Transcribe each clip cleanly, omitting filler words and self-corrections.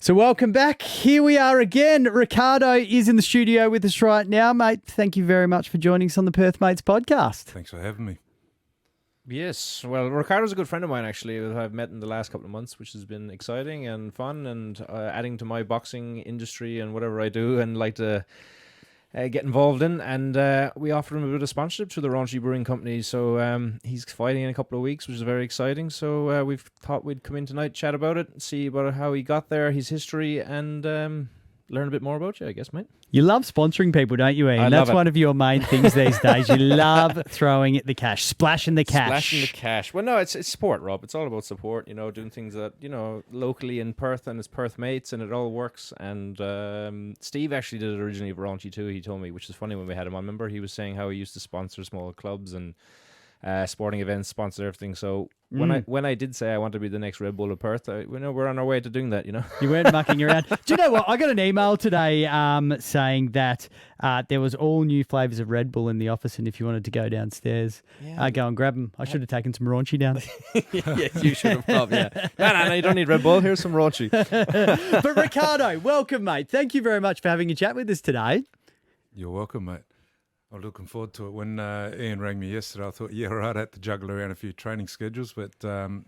So welcome back. Here we are again. Riccardo is in the studio with us right now, mate. Thank you very much for joining us on the Perth Mates podcast. Thanks for having me. Yes, well, Riccardo's a good friend of mine, actually, that I've met in the last couple of months, which has been exciting and fun and adding to my boxing industry and whatever I do and like to get involved in. And we offered him a bit of sponsorship through the Raunchy Brewing Company, so he's fighting in a couple of weeks, which is very exciting. So we've thought we'd come in tonight, chat about it, see about how he got there, his history, and learn a bit more about you, I guess, mate. You love sponsoring people, don't you, Ian? I love That's it. one of your main things these days. You love throwing the cash, splashing the cash. Splashing the cash. Well, no, it's support, Rob. It's all about support, doing things that, locally in Perth, and it's Perth Mates, and it all works. And Steve actually did it originally for Raunchy too, he told me, which is funny when we had him on. Remember, he was saying how he used to sponsor small clubs and sporting events, sponsor everything. So when I did say I want to be the next Red Bull of Perth, we're on our way to doing that, You weren't mucking around. Do you know what? I got an email today saying that there was all new flavours of Red Bull in the office, and if you wanted to go downstairs, go and grab them. I should have taken some raunchy down. Yeah, you should have come, yeah. No, you don't need Red Bull. Here's some Raunchy. But Riccardo, welcome, mate. Thank you very much for having a chat with us today. You're welcome, mate. I'm looking forward to it. When Ian rang me yesterday, I thought, right, I had to juggle around a few training schedules, but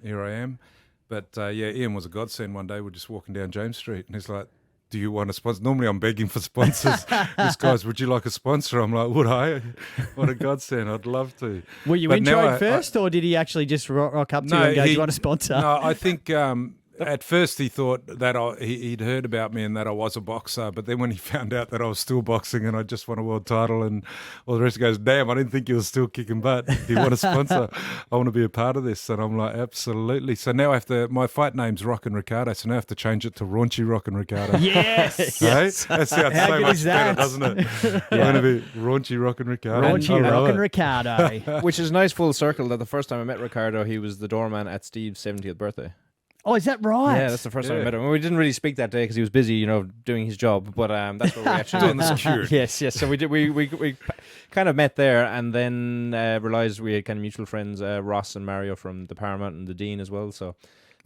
here I am. But Ian was a godsend one day. We're just walking down James Street, and he's like, do you want a sponsor? Normally I'm begging for sponsors. This guy's, would you like a sponsor? I'm like, would I? What a godsend. I'd love to. Were you introed first, or did he actually just rock up to you and go, do you want a sponsor? No, I think... at first, he thought that he'd heard about me and that I was a boxer. But then when he found out that I was still boxing and I just won a world title and all the rest, he goes, damn, I didn't think you were still kicking butt. Do you want a sponsor? I want to be a part of this. And I'm like, absolutely. So now my fight name's Rockin' Riccardo, so now I have to change it to Raunchy Rockin' Riccardo. Yes! Yes. That sounds so much better, doesn't it? I'm going to be Raunchy Rockin' Riccardo. Raunchy Rockin' Riccardo. Which is nice full circle that the first time I met Riccardo, he was the doorman at Steve's 70th birthday. Oh, is that right? Yeah, that's the first time I met him. Well, we didn't really speak that day because he was busy, doing his job. But that's what we actually Doing the security. Yes. So we did. We kind of met there, and then realized we had kind of mutual friends, Ross and Mario from the Paramount and the Dean as well. So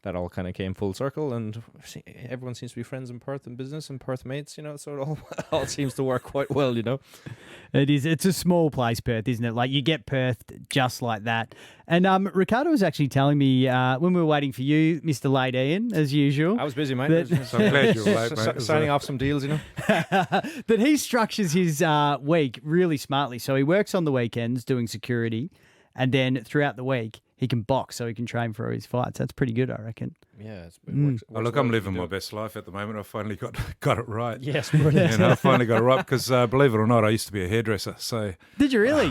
that all kind of came full circle, and everyone seems to be friends in Perth and business and Perth Mates, so it all seems to work quite well, It is. It's a small place, Perth, isn't it? Like, you get Perth just like that. And Riccardo was actually telling me when we were waiting for you, Mr. Late Ian, as usual. I was busy, mate. So I'm glad you're late, mate. Signing off some deals, That he structures his week really smartly. So he works on the weekends doing security, and then throughout the week, he can box so he can train for his fights. That's pretty good, I reckon. Yeah. It works Look, I'm living my best life at the moment. I finally got it right. Yes, brilliant. I finally got it right because, believe it or not, I used to be a hairdresser. So Did you really?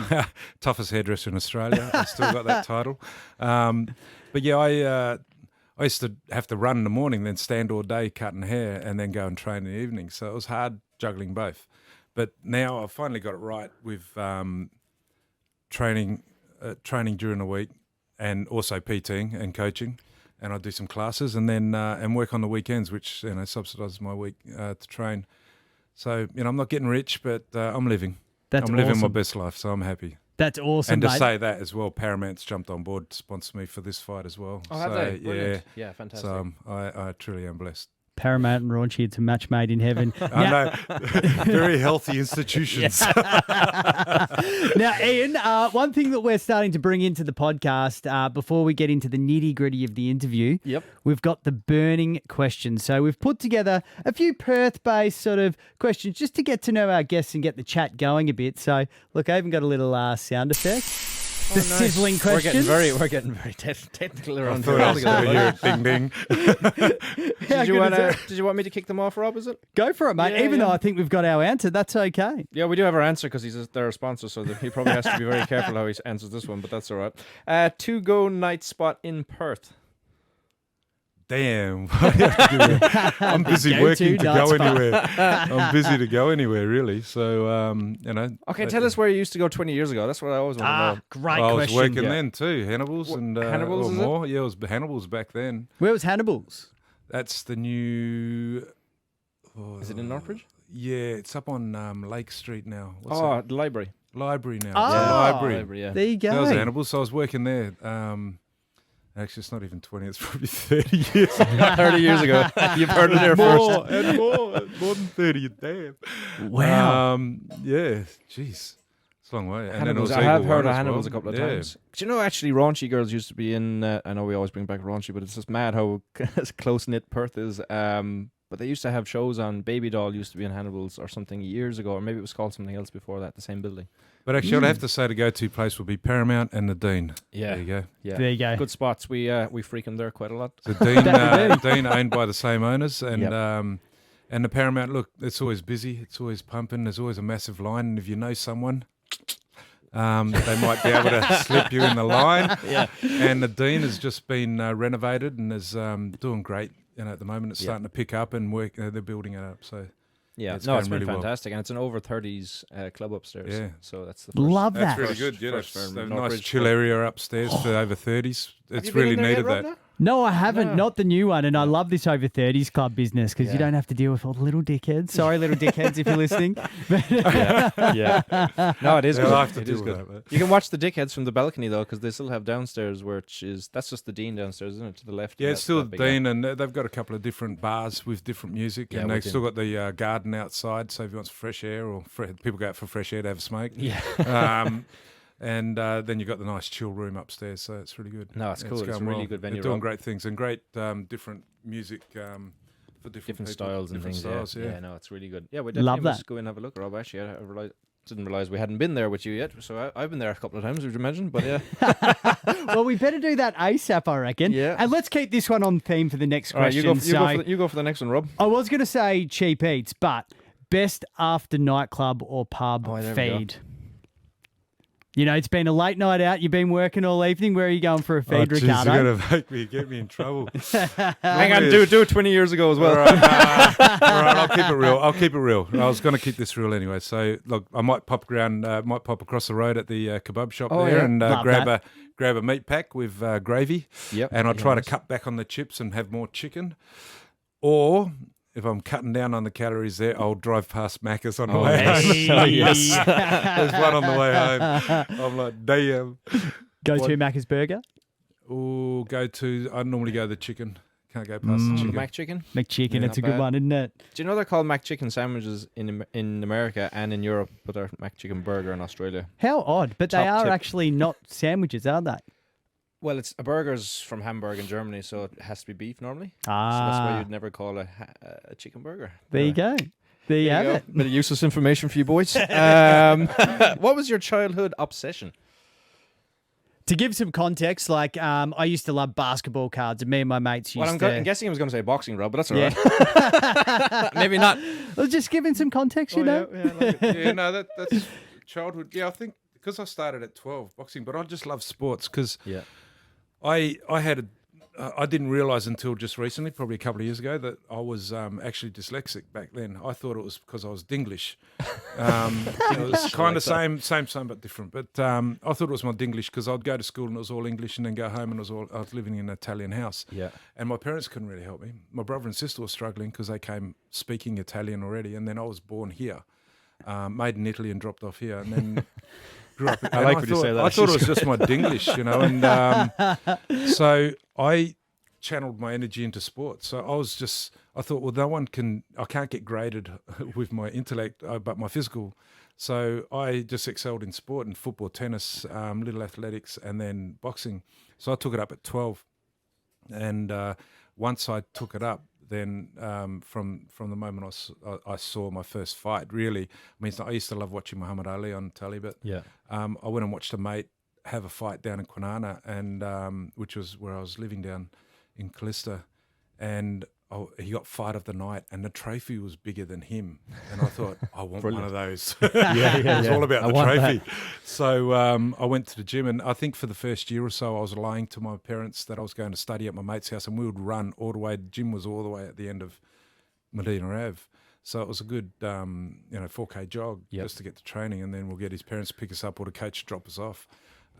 toughest hairdresser in Australia. I still got that title. But yeah, I used to have to run in the morning, then stand all day cutting hair, and then go and train in the evening. So it was hard juggling both. But now I've finally got it right with training during the week and also PTing and coaching. And I do some classes and then and work on the weekends, which subsidises my week to train. So I'm not getting rich, but I'm living. I'm living my best life, so I'm happy. That's awesome, And to mate. say that as well, Paramount's jumped on board to sponsor me for this fight as well. Oh, have they? Brilliant. Yeah, fantastic. So I truly am blessed. Paramount and Raunchy, it's a match made in heaven. I know. Very healthy institutions. Now, Ian, one thing that we're starting to bring into the podcast before we get into the nitty-gritty of the interview, we've got the burning questions. So we've put together a few Perth-based sort of questions just to get to know our guests and get the chat going a bit. So, look, I even got a little sound effect. The sizzling questions. We're getting very technical around here. I was going to hear it, ding ding. Did you want me to kick them off, Rob? Is it? Go for it, mate. Yeah, Even though I think we've got our answer, that's okay. Yeah, we do have our answer because they're a sponsor, so he probably has to be very careful how he answers this one, but that's all right. To-go night spot in Perth. Damn. I'm busy working to go anywhere. I'm busy to go anywhere, really. So, Okay, tell us where you used to go 20 years ago. That's what I always want to know. Great I was question. working then too. Hannibal's and Hannibal's, or is it? more. Yeah, it was Hannibal's back then. Where was Hannibal's? That's the new... Is it in Northbridge? Yeah, it's up on Lake Street now. The library. Library now. Oh, It's a library. Library, yeah. There you go. That was Hannibal's. So I was working there. Actually, it's not even 20. It's probably 30 years. 30 years ago. You've heard it there more first. and more than 30. Damn. Wow. Yeah. Jeez. It's a long way. And then it Hannibals, was I have Eagle heard One of as Hannibals well. a couple of Yeah. times. Do you know actually Raunchy Girls used to be in, I know we always bring back Raunchy, but it's just mad how close-knit Perth is. But they used to have shows on, Baby Doll used to be in Hannibals or something years ago, or maybe it was called something else before that, the same building. But actually, I'd have to say the go-to place would be Paramount and the Dean. Yeah. There you go. Yeah. There you go. Good spots. We freak them there quite a lot. The Dean, Dean owned by the same owners, and Yep. and the Paramount. Look, it's always busy. It's always pumping. There's always a massive line, and if you know someone, they might be able to slip you in the line. Yeah. And the Dean has just been renovated and is doing great. At the moment, it's Yeah. starting to pick up and work. They're building it up. So Yeah, it's no, it's going been really well. fantastic, and it's an over 30s club upstairs. Yeah. So that's the first. Love that's that. really good. Yeah, First that's for a Northbridge nice chill Club. area upstairs for over 30s. Have It's you been really in there yet, needed Rob, that. now? No, I haven't. No. Not the new one. And I love this over 30s club business because you Yeah. don't have to deal with all the little dickheads. Sorry, little dickheads, if you're listening. Yeah. No, it is They'll good. have to It deal is with good. that, but- You can watch the dickheads from the balcony though, because they still have downstairs, that's just the Dean downstairs, isn't it? To the left. Yeah, of it's that- still that the big Dean, and they've got a couple of different bars with different music, Yeah, and they've within. still got the garden outside, so if you want some fresh air or people go out for fresh air to have a smoke. Yeah. And then you've got the nice chill room upstairs, so it's really good. No, it's cool. It's going a really well. good venue, They're doing Rob. great things and great different music for different Different people, styles and different things. styles, Yeah, no, it's really good. Yeah, we Love definitely must go and have a look, Rob. Actually, I didn't realize we hadn't been there with you yet, so I've been there a couple of times, would you imagine? But yeah. Well, we better do that ASAP, I reckon. Yeah. And let's keep this one on theme for the next All right, question. you go for the next one, Rob. I was going to say Cheap Eats, but best after nightclub or pub Oh, there we go. feed. It's been a late night out. You've been working all evening. Where are you going for a feed, geez, Riccardo? You're going to get me in trouble. Hang on, do it 20 years ago as well. All right, I'll keep it real. I was going to keep this real anyway. So look, I might pop across the road at the kebab shop Oh, there yeah. and Love grab a meat pack with gravy. Yep. And I'll try Nice. to cut back on the chips and have more chicken. Or if I'm cutting down on the calories there, I'll drive past Macca's on the way Hey. home. yes. There's one on the way home. I'm like, damn. Go to Macca's Burger, Oh, I normally go the chicken. Can't go past the The chicken. Mac chicken. McChicken. Yeah, It's a not good bad. one, isn't it? Do you know they're called Mac chicken sandwiches in America and in Europe, but they're Mac chicken burger in Australia? How odd, but they Top are tip. actually not sandwiches, are they? Well, it's a burger's from Hamburg in Germany, so it has to be beef normally. So that's why Ah, you'd never call a chicken burger. there you go. There you have it. Bit of useless information for you boys. What was your childhood obsession? To give some context, I used to love basketball cards, and me and my mates used Well, to. I'm guessing I was going to say boxing, Rob, but that's all Yeah. right. Maybe not. I was just giving some context, you know. Yeah, no, that's childhood. Yeah, I think because I started at 12 boxing, but I just love sports because Yeah. I didn't realise until just recently, probably a couple of years ago, that I was actually dyslexic back then. I thought it was because I was Dinglish. It was kind of same, but different. But I thought it was my Dinglish because I'd go to school and it was all English, and then go home and I was living in an Italian house. Yeah. And my parents couldn't really help me. My brother and sister were struggling because they came speaking Italian already, and then I was born here, made in Italy and dropped off here, and then grew up. I like when you say that. I thought it was just my Dinglish, and so I channeled my energy into sports. So I thought, well, I can't get graded with my intellect, but my physical. So I just excelled in sport, in football, tennis, little athletics, and then boxing. So I took it up at 12. And once I took it up, then from the moment I saw my first fight, really, I used to love watching Muhammad Ali on telly, but Yeah. I went and watched a mate have a fight down in Kwinana, and which was where I was living down in Callista, and he got fight of the night, and the trophy was bigger than him, and I thought, I want one of those. It's all about the trophy. So I went to the gym, and I think for the first year or so, I was lying to my parents that I was going to study at my mate's house, and we would run all the way. The gym was all the way at the end of Medina Ave. So it was a good, 4K jog just to get to training, and then we'll get his parents to pick us up or the coach to drop us off.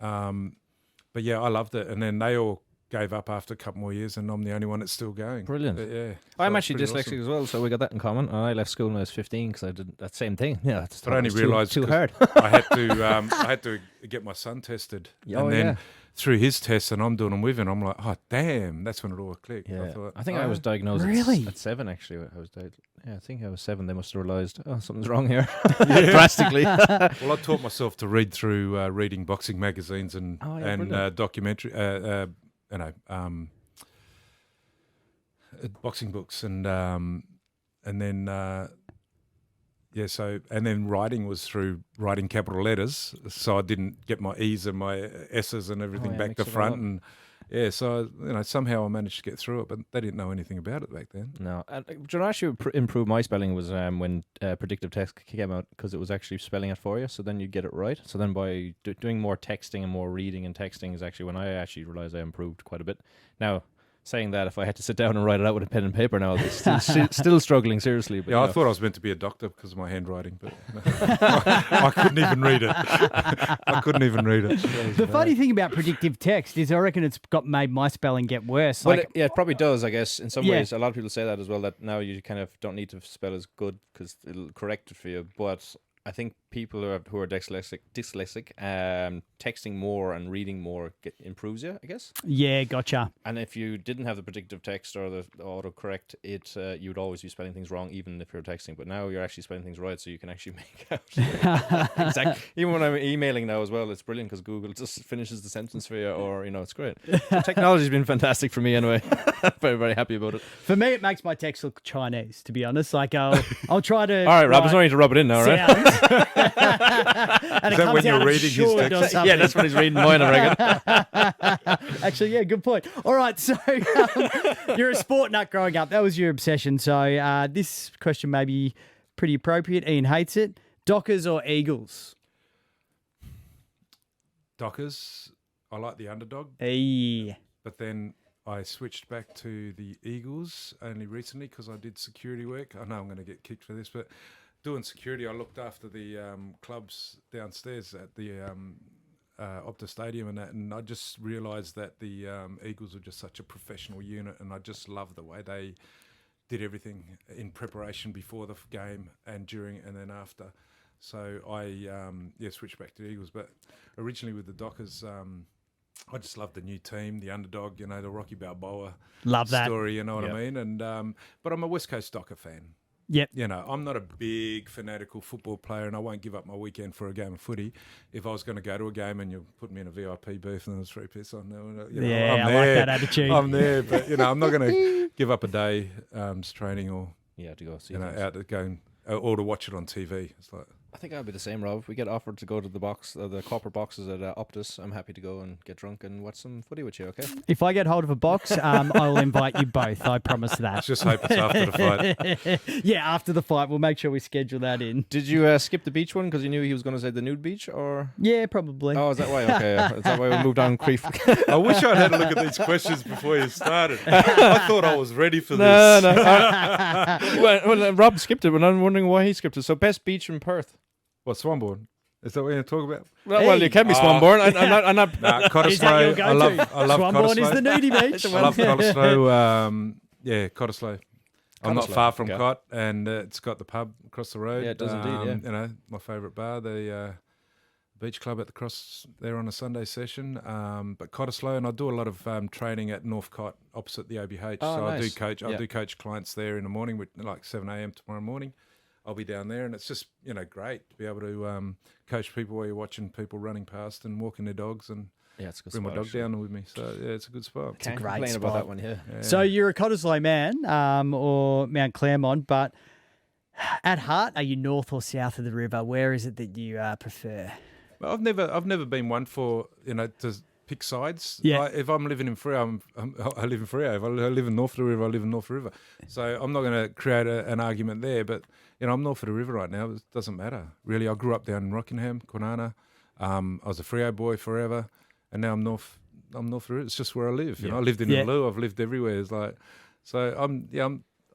But yeah, I loved it. And then they all gave up after a couple more years, and I'm the only one that's still going. Brilliant. But yeah, I'm so actually it's dyslexic pretty awesome. as well, so we got that in common. And I left school when I was 15 because I did that same thing. Yeah, But I only realised too hard. I had to get my son tested, and then through his tests, and I'm doing them with him. I'm like, oh damn, that's when it all clicked. Yeah, thought, I think I was diagnosed Really? at 7. Actually, I think I was 7. They must have realised, oh, something's wrong here, drastically. Well, I taught myself to read through reading boxing magazines and documentary, boxing books, and then and then writing was through writing capital letters, so I didn't get my E's and my S's and everything back to front, and so somehow I managed to get through it, but they didn't know anything about it back then. No, and actually improved my spelling was when predictive text came out, because it was actually spelling it for you, so then you get it right. So then by doing more texting and more reading and texting is actually when I actually realized I improved quite a bit. Now, saying that, if I had to sit down and write it out with a pen and paper now, I'd be still struggling seriously. But I thought I was meant to be a doctor because of my handwriting, but I couldn't even read it. The funny thing about predictive text is I reckon it's made my spelling get worse. Well, it probably does, I guess, in some ways. A lot of people say that as well, that now you kind of don't need to spell as good because it'll correct it for you. But I think people who are dyslexic, texting more and reading more improves you, I guess. Yeah, gotcha. And if you didn't have the predictive text or the autocorrect, you'd always be spelling things wrong, even if you're texting. But now you're actually spelling things right, so you can actually make out exactly. Even when I'm emailing now as well, it's brilliant because Google just finishes the sentence for you, or it's great. So technology's been fantastic for me anyway. Very, very happy about it. For me, it makes my text look Chinese, to be honest. Like I'll try to. All right, Rob, there's no need to rub it in now, right? And is that when you're reading his text? Yeah, that's when he's reading mine, I reckon. Actually, yeah, good point. All right, so you're a sport nut growing up. That was your obsession. So this question may be pretty appropriate. Ian hates it. Dockers or Eagles? Dockers. I like the underdog. Hey. But then I switched back to the Eagles only recently because I did security work. I know I'm going to get kicked for this, but doing security, I looked after the clubs downstairs at the Optus Stadium and I just realised that the Eagles were just such a professional unit, and I just love the way they did everything in preparation before the game and during and then after. So I switched back to the Eagles, but originally with the Dockers, I just love the new team, the underdog, the Rocky Balboa story, you know what I mean? And but I'm a West Coast Docker fan. Yep. I'm not a big fanatical football player, and I won't give up my weekend for a game of footy. If I was going to go to a game and you put me in a VIP booth and there was 3 piece on there, I'm I like that attitude. I'm there, but I'm not going to give up a day training or to go see out to go or to watch it on TV. It's like. I think I'll be the same, Rob. If we get offered to go to the corporate boxes at Optus, I'm happy to go and get drunk and watch some footy with you, okay? If I get hold of a box, I'll invite you both. I promise that. Let's just hope it's after the fight. Yeah, after the fight. We'll make sure we schedule that in. Did you skip the beach one because you knew he was going to say the nude beach, or? Yeah, probably. Oh, is that why? Okay. Is that why we moved on? I wish I'd had a look at these questions before you started. I thought I was ready for this. No. Well, Rob skipped it, but I'm wondering why he skipped it. So, best beach in Perth. What, Swanbourne? Is that what you're talking about? Well, you can be Swanbourne. I'm not. Nah, Cottesloe. I love Swanbourne Cottesloe. is the nudie beach. I love Cottesloe. Cottesloe. I'm not far from okay. Cott, and it's got the pub across the road. Yeah, it does indeed, yeah. My favourite bar, the beach club at the cross there on a Sunday session. But Cottesloe, and I do a lot of training at North Cott opposite the OBH. Oh, so nice. I do coach clients there in the morning, with like 7 a.m. tomorrow morning. I'll be down there, and it's just great to be able to coach people while you're watching people running past and walking their dogs, and it's a good bring spot, my dog actually. down with me. So it's a good spot. It's a great complain spot. about that one, yeah. So you're a Cottesloe man, or Mount Claremont, but at heart, are you north or south of the river? Where is it that you prefer? Well, I've never been one for to pick sides. Yeah. Like, if I'm living in Freo, I live in Freo. If I live in north of the river, I live in north of the river. So I'm not going to create an argument there. But I'm north of the river right now. It doesn't matter really. I grew up down in Rockingham, Kwinana. I was a Freo boy forever, and now I'm north of the river. It's just where I live. I lived in Uluru. I've lived everywhere. It's like, so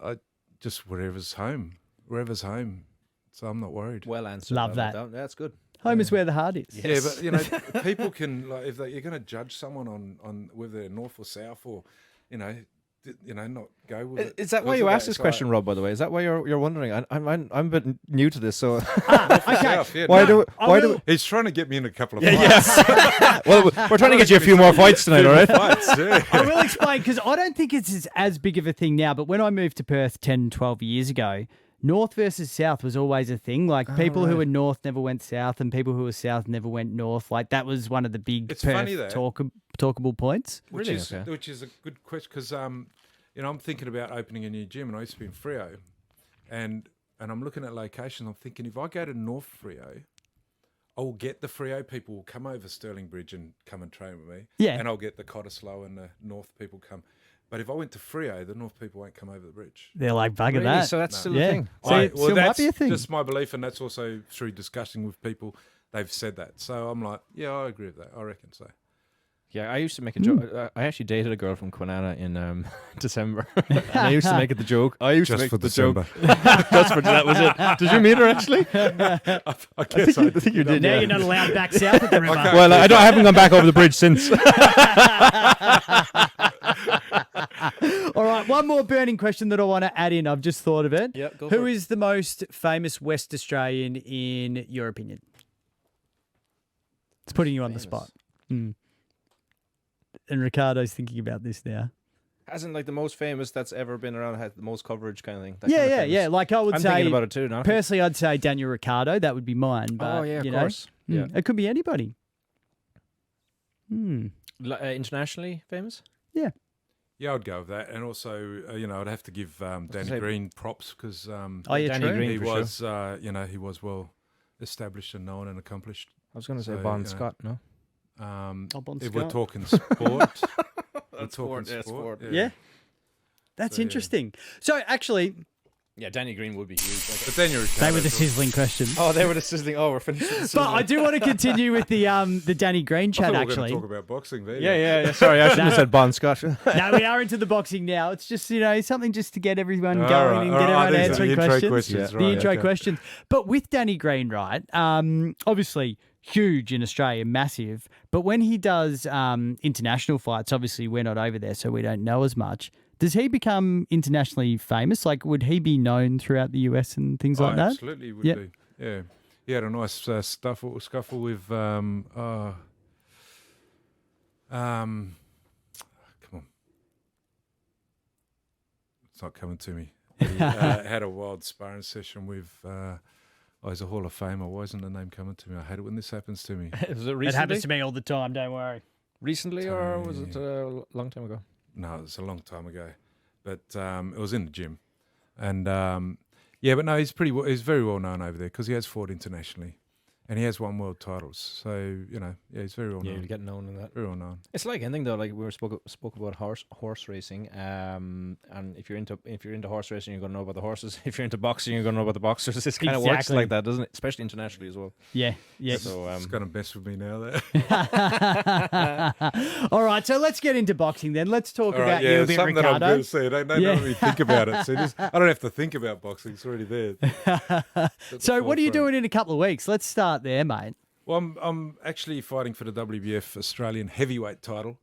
I just wherever's home. So I'm not worried. Well answered. Love that. That's good. Home is where the heart is. Yeah, but you know, people can like if you're going to judge someone on whether they're north or south, or you know, not go with it. Is that why you asked this question, Rob? By the way, is that why you're wondering? I'm a bit new to this, so Okay. South, yeah, why no. do He's trying to get me in a couple of yes? fights. Well, we're trying to get you a few more fights tonight, all right? Fights, yeah. I will explain because I don't think it's as big of a thing now. But when I moved to Perth 10, 12 years ago, North versus South was always a thing. Like people who were North never went South, and people who were South never went North. Like that was one of the big It's Perth funny that. talkable points. Which Really? is Okay. which is a good question because you know, I'm thinking about opening a new gym, and I used to be in Freo, and I'm looking at locations. I'm thinking if I go to North Freo, I will get the Freo people will come over Stirling Bridge and come and train with me. Yeah. And I'll get the Cottesloe and the North people come. But if I went to Freo, the North people won't come over the bridge. They're like bugger Really? that. So that's still a yeah. thing. So it still might that's be a thing. just my belief, and that's also through discussing with people. They've said that, so I'm like, yeah, I agree with that. I reckon so. Yeah, I used to make a joke. I actually dated a girl from Kwinana in December. And I used to make it the joke. I used to Just make for the December. joke. Just for that was it. Did you meet her actually? I guess I think you did. Now Yeah. you're not allowed back south of the river. Well, I haven't gone back over the bridge since. All right, one more burning question that I want to add in. I've just thought of it. Yep, go Who for it. is the most famous West Australian in your opinion? It's putting you on the spot. And Riccardo's thinking about this now. As in, like the most famous that's ever been around, had the most coverage, kind of thing. That Yeah, kind of yeah, famous. yeah. Like I would I'm say, thinking about it too. Now. personally, I'd say Daniel Ricciardo. That would be mine. But, Oh yeah, of you know, course. Yeah. it could be anybody. Internationally famous. Yeah. Yeah, I'd go with that, and also, you know, I'd have to give Danny say- Green props because Oh, yeah, Danny true. Green. he for was, you know, he was well established and known and accomplished. I was going to say So, Bon you know. Scott. No. Bon If we're Scott. talking sport, we're talking sport, yeah, sport. Yeah. That's So, yeah. interesting. So actually, Yeah, Danny Green would be huge. Like, But then you're they were the sizzling questions. oh, they were the sizzling. Oh, we're finished with the But sizzling. I do want to continue with the Danny Green I chat, thought we were actually. going to talk about boxing there. Yeah. Sorry, I shouldn't have said Bon Scott. No, we are into the boxing now. It's just, you know, something just to get everyone All going right, and all get right. everyone These are answering the intro questions. right, The intro okay. questions. But with Danny Green, right, obviously huge in Australia, massive. But when he does international fights, obviously we're not over there, so we don't know as much. Does he become internationally famous? Like, would he be known throughout the US and things like that? Absolutely would Yep. be. Yeah. He had a nice scuffle with, come on. It's not coming to me. He had a wild sparring session with, he's a Hall of Famer. Why isn't the name coming to me? I hate it when this happens to me. Was it It recently? happens to me all the time, don't worry. Recently, or was it a long time ago? No, it was a long time ago, but it was in the gym, and yeah, but no, he's very well known over there because he has fought internationally, and he has won world titles. So you know, yeah, he's very well Yeah, known. you get known in that. Very well known. It's like anything though. Like we were spoke about horse racing. And if you're into horse racing, you're gonna know about the horses. If you're into boxing, you're gonna know about the boxers. It kind of works Exactly. like that, doesn't it? Especially internationally as well. Yeah, yeah. So It's going to mess with me now. There. All right, so let's get into boxing then. Let's talk All about right, you yeah, a bit, something that I'm Riccardo. going to say. They don't really think about it. So I don't have to think about boxing. It's already there. So what are you forefront. doing in a couple of weeks? Let's start there, mate. Well, I'm actually fighting for the WBF Australian heavyweight title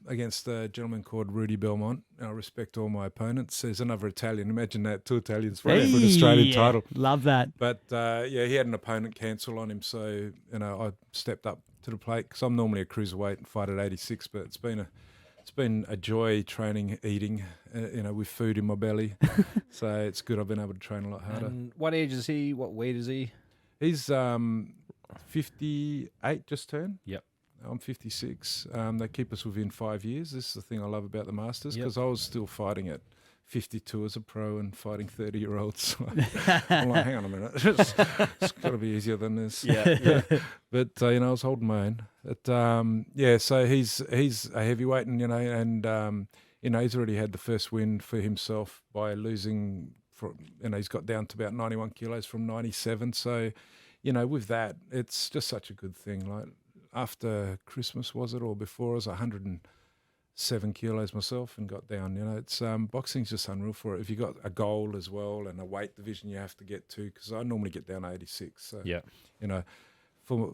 against a gentleman called Rudy Belmont. And I respect all my opponents. There's another Italian. Imagine that, 2 Italians fighting for an Australian Hey, title. Love that. But yeah, he had an opponent cancel on him, so you know I stepped up to the plate because I'm normally a cruiserweight and fight at 86. But it's been a joy training, eating, you know, with food in my belly. So it's good. I've been able to train a lot harder. And what age is he? What weight is he? He's 58 just turned. Yep. I'm 56. They keep us within 5 years. This is the thing I love about the Masters Yep. because I was still fighting at 52 as a pro and fighting 30-year-olds. I'm like, hang on a minute. It's got to be easier than this. Yeah. But, you know, I was holding my own. But, yeah, so he's a heavyweight and, you know, he's already had the first win for himself by losing, he's got down to about 91 kilos from 97. So, you know, with that, it's just such a good thing. Like, after Christmas, was it, or before, it was 107 7 kilos myself and got down. It's boxing's just unreal for it. If you got a goal as well and a weight division you have to get to, because I normally get down 86. So,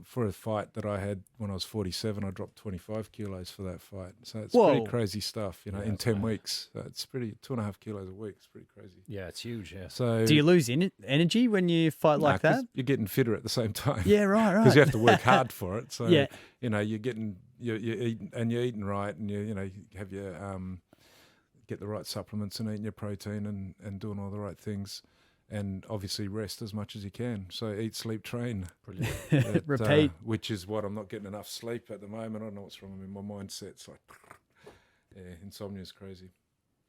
for a fight that I had when I was 47, I dropped 25 kilos for that fight. So it's pretty crazy stuff, in 10 weeks. So it's pretty 2.5 kilos a week. It's pretty crazy. Yeah, it's huge. Yeah. So do you lose energy when you fight like that? You're getting fitter at the same time. Yeah, right. Because you have to work hard for it. So yeah. You're getting you're eating right, and you have your get the right supplements and eating your protein and doing all the right things. And obviously rest as much as you can. So eat, sleep, train. Brilliant. Repeat. Which is what I'm not getting enough sleep at the moment. I don't know what's wrong with my mindset's like, insomnia is crazy.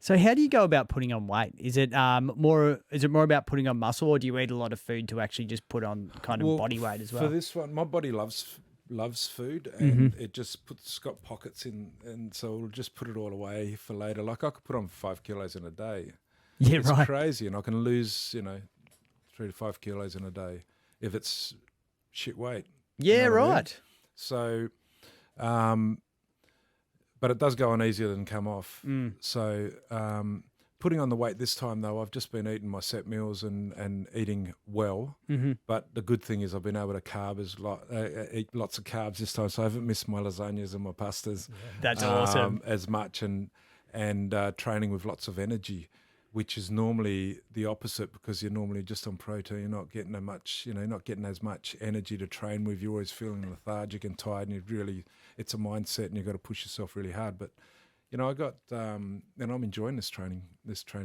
So how do you go about putting on weight? Is it more about putting on muscle, or do you eat a lot of food to actually just put on kind of body weight as well? For this one, my body loves food, and it just got pockets in, and so it'll just put it all away for later. Like I could put on 5 kilos in a day. Yeah, it's right. crazy, and I can lose 3 to 5 kilos in a day if it's shit weight. Yeah, right. I mean? So, but it does go on easier than come off. So, putting on the weight this time though, I've just been eating my set meals and eating well. But the good thing is I've been able to eat lots of carbs this time, so I haven't missed my lasagnas and my pastas. Yeah. That's awesome. As much and training with lots of energy, which is normally the opposite, because you're normally just on protein. You're not getting not getting as much energy to train with. You're always feeling lethargic and tired, and it's a mindset, and you've got to push yourself really hard. But I got and I'm enjoying this training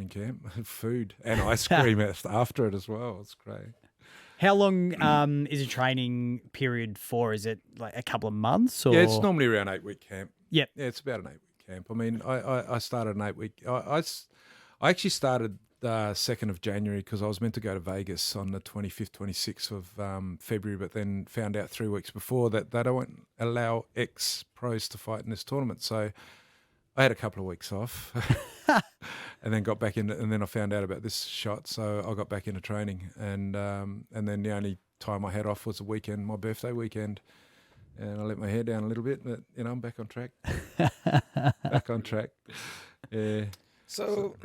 camp. Food and ice cream after it as well. It's great. How long is a training period for? Is it like a couple of months? Or? Yeah, it's normally around 8-week camp. Yep. Yeah, it's about an 8-week camp. I mean, I started an 8-week. I actually started 2nd of January because I was meant to go to Vegas on the 25th, 26th of February, but then found out 3 weeks before that they don't allow ex-pros to fight in this tournament. So I had a couple of weeks off and then got back in, and then I found out about this shot. So I got back into training, and then the only time I had off was the weekend, my birthday weekend. And I let my hair down a little bit, but I'm back on track. Back on track. Yeah. So,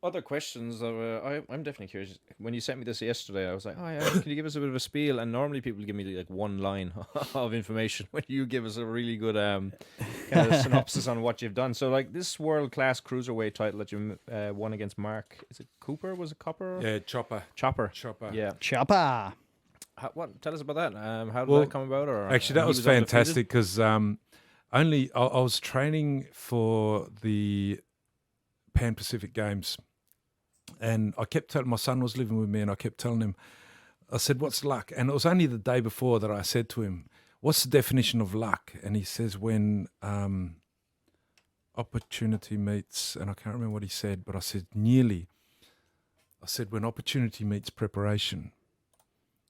other questions. I'm definitely curious. When you sent me this yesterday, I was like, "Oh yeah, can you give us a bit of a spiel?" And normally people give me like one line of information. When you give us a really good kind of synopsis on what you've done. So, like this world-class cruiserweight title that you won against Mark. Is it Cooper? Was it Copper? Yeah, Chopper. Yeah, Chopper. Tell us about that. How did that come about? Or actually, that was fantastic because I was training for the Pan Pacific Games, and I kept telling my son was living with me, and I kept telling him, I said, "What's luck?" And it was only the day before that I said to him, "What's the definition of luck?" And he says, "When opportunity meets," and I can't remember what he said, but I said nearly. I said, "When opportunity meets preparation."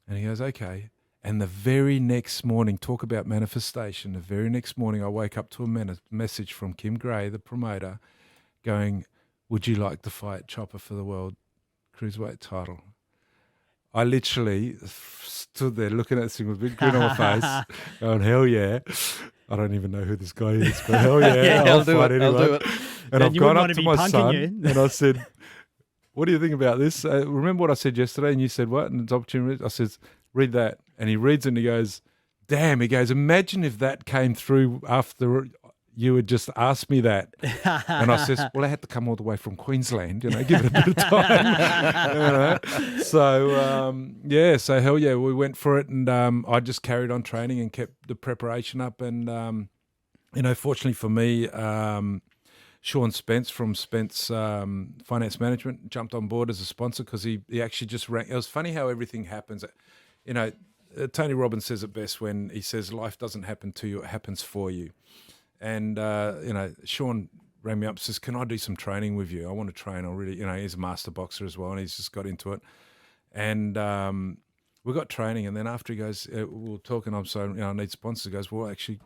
And he goes, "Okay." And the very next morning, talk about manifestation. The very next morning, I wake up to a message from Kim Gray, the promoter, going, "Would you like to fight Chopper for the world cruiserweight title?" I literally stood there looking at this thing with a big grin on my face, going, "Hell yeah." I don't even know who this guy is, but hell yeah, I'll do it anyway. I'll do it. And I've gone up to my son you. and I said, "What do you think about this? Remember what I said yesterday?" And you said, "What?" And it's opportunity. I said, "Read that." And he reads it and he goes, "Damn," he goes, "imagine if that came through after you had just asked me that." And I says, "Well, I had to come all the way from Queensland, give it a bit of time." So, so hell yeah, we went for it. And I just carried on training and kept the preparation up. And, fortunately for me, Sean Spence from Spence Finance Management jumped on board as a sponsor because he actually just rang. It was funny how everything happens. Tony Robbins says it best when he says life doesn't happen to you, it happens for you. And, Sean rang me up and says, "Can I do some training with you? I want to train." I really, he's a master boxer as well, and he's just got into it. And we got training, and then after he goes, we were talking, I'm saying, I need sponsors. He goes, "Well, actually,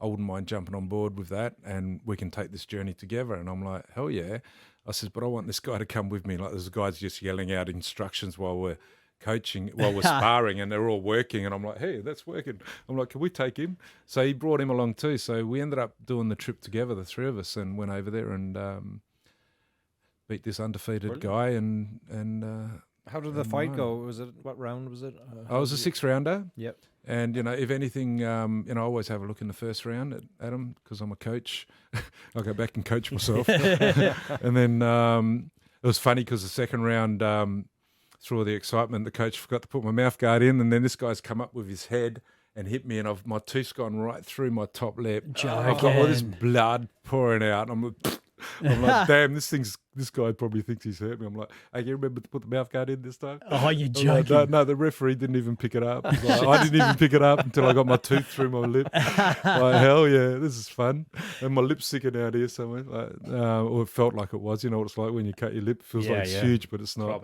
I wouldn't mind jumping on board with that, and we can take this journey together." And I'm like, "Hell yeah." I says, "But I want this guy to come with me." Like, there's guys just yelling out instructions while we're coaching, we're sparring, and they're all working, and I'm like, hey, that's working. I'm like, can we take him? So he brought him along too. So we ended up doing the trip together, the three of us, and went over there and beat this undefeated guy. And how did the fight go? Was it, what round was it? I was a 6-rounder. Yep. And, if anything, I always have a look in the first round at him because I'm a coach. I'll go back and coach myself. And then it was funny because the second round, through all the excitement, the coach forgot to put my mouth guard in, and then this guy's come up with his head and hit me, and my tooth's gone right through my top lip. I've got all this blood pouring out. I'm like, damn, this guy probably thinks he's hurt me. I'm like, hey, you remember to put the mouth guard in this time? Oh, you're joking. Like, no, the referee didn't even pick it up. I didn't even pick it up until I got my tooth through my lip. Like, hell yeah, this is fun. And my lip's sticking out here somewhere. Or it felt like it was. You know what it's like when you cut your lip? It feels like it's huge, but it's not.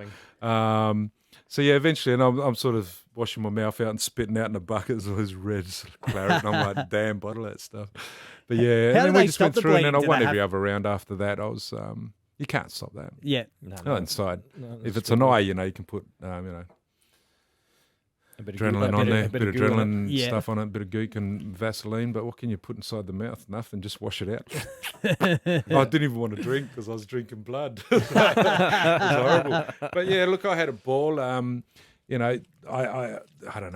So yeah, eventually, and I'm sort of washing my mouth out and spitting out in a bucket. It's all this red claret, and I'm like, damn, bottle that stuff. But yeah, and then we just went through, and then I won every other round after that. I was, you can't stop that. Yeah, not inside. If it's an eye, you can put, a bit adrenaline on there, a bit of adrenaline stuff on it, a bit of gook and Vaseline. But what can you put inside the mouth? Nothing. Just wash it out. I didn't even want to drink because I was drinking blood. It was horrible. But yeah, look, I had a ball. I don't know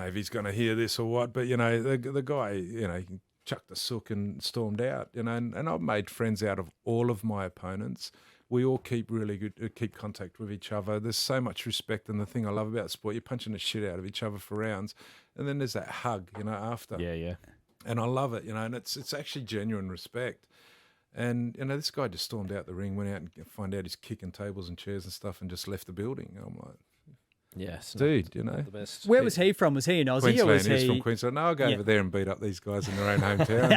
if he's going to hear this or what, but the guy, he chucked the sook and stormed out. And I've made friends out of all of my opponents. We all keep really good, keep contact with each other. There's so much respect, and the thing I love about sport, you're punching the shit out of each other for rounds, and then there's that hug, after. Yeah. And I love it, and it's actually genuine respect. And this guy just stormed out the ring, went out and found out he's kicking tables and chairs and stuff, and just left the building. I'm like, yes, dude, the best. Where was he from? Was he in Aussie? Queensland. Or was he... He's from Queensland. No, I'll go over there and beat up these guys in their own hometown.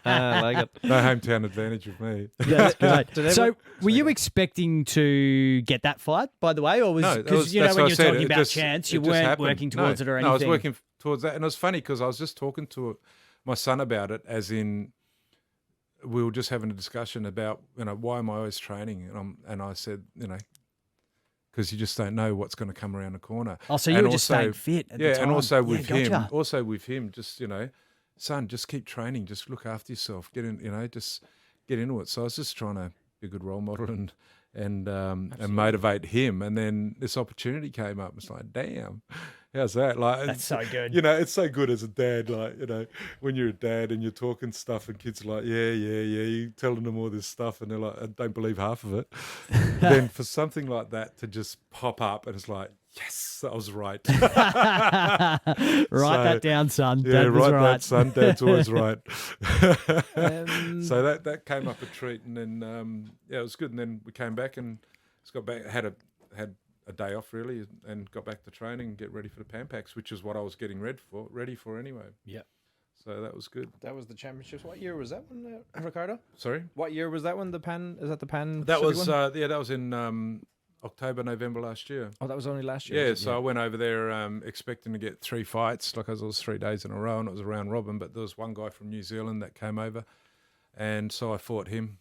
I like it. No hometown advantage with me. Yeah, that's great. So, were you expecting to get that fight, by the way, or was because when you're talking about chance, you weren't working towards it or anything? No, I was working towards that, and it was funny because I was just talking to my son about it, as in we were just having a discussion about why am I always training, and I said because you just don't know what's going to come around the corner. Oh, so you were just staying fit at the time. And also with him, just son, just keep training, just look after yourself, get in, just get into it. So I was just trying to be a good role model and motivate him. And then this opportunity came up. It's like, damn, how's that? Like, that's so good. It's so good as a dad. Like, when you're a dad and you're talking stuff, and kids are like, yeah, you telling them all this stuff, and they're like, I don't believe half of it. Then for something like that to just pop up, and it's like, yes, I was right. Write that down, son. Yeah, Dad was write right. that, son. Dad's always right. So that came up a treat, and then it was good. And then we came back and just got back. Had a day off really, and got back to training and get ready for the Pan Packs, which is what I was getting ready for anyway. Yeah. So that was good. That was the championships. What year was that one, Riccardo? Sorry. What year was that one? The Pan? Is that the Pan? That was that was in October, November last year. Oh, that was only last year. Yeah, so I went over there expecting to get 3 fights, like it was 3 days in a row, and it was a round robin. But there was one guy from New Zealand that came over, and so I fought him.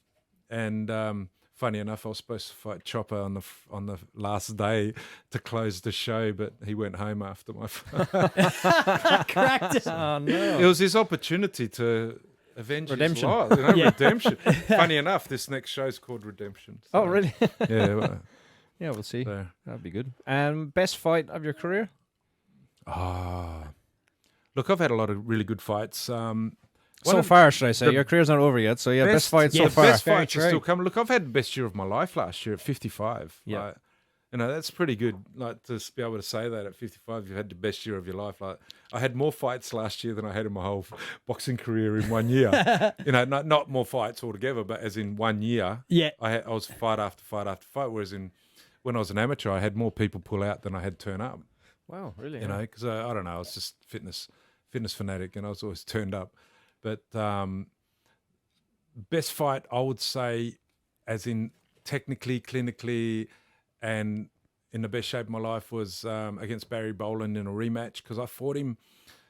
And funny enough, I was supposed to fight Chopper on the last day to close the show, but he went home after my fight. Cracked it. Oh no! It was his opportunity to avenge Redemption. his life. Redemption. Funny enough, this next show's called Redemption. So, Oh really? Yeah. Well, Yeah, we'll see. so. That'd be good. Best fight of your career? Look, I've had a lot of really good fights. So far, should I say? Your career's not over yet, so yeah, best fight so far. Best fights are still coming. Look, I've had the best year of my life last year at 55. Yeah. Like, that's pretty good. Like, to be able to say that at 55, you've had the best year of your life. Like, I had more fights last year than I had in my whole boxing career in 1 year. Not more fights altogether, but as in 1 year. Yeah. I was fight after fight after fight. Whereas when I was an amateur, I had more people pull out than I had turn up. Wow, really? Because I don't know, I was just fitness fanatic, and I was always turned up. But best fight, I would say, as in technically, clinically, and in the best shape of my life was against Barry Boland in a rematch, because I fought him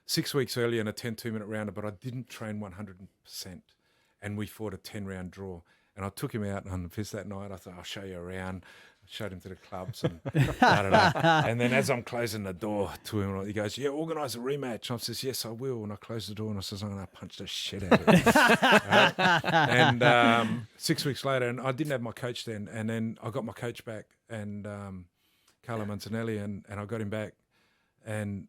6 weeks earlier in a 10 2-minute rounder, but I didn't train 100%, and we fought a 10-round draw. And I took him out on the piss that night. I thought, I'll show you around. showed him to the clubs and da. And then as I'm closing the door to him, he goes, "Yeah, organise a rematch." And I says, "Yes, I will." And I close the door and I says, "I'm going to punch the shit out of him." Right? And 6 weeks later, and I didn't have my coach then, and then I got my coach back, and Riccardo Monteleone, and I got him back, and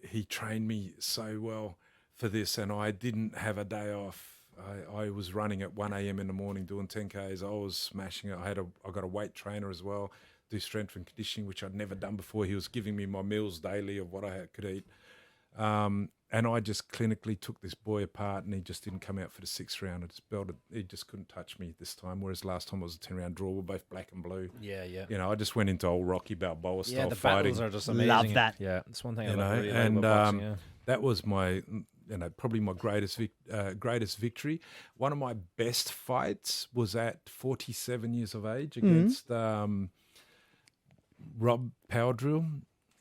he trained me so well for this, and I didn't have a day off. I was running at 1 a.m. in the morning doing 10Ks. I was smashing it. I got a weight trainer as well, do strength and conditioning, which I'd never done before. He was giving me my meals daily of what I could eat. And I just clinically took this boy apart, and he just didn't come out for the 6th round. I just belted. He just couldn't touch me this time, whereas last time it was a 10-round draw. We're both black and blue. Yeah. You know, I just went into old Rocky Balboa style the fighting. battles are just amazing. Love that. Yeah, that's one thing I Really like about boxing, yeah. That was my, probably my greatest victory. One of my best fights was at 47 years of age against Rob Powdrill.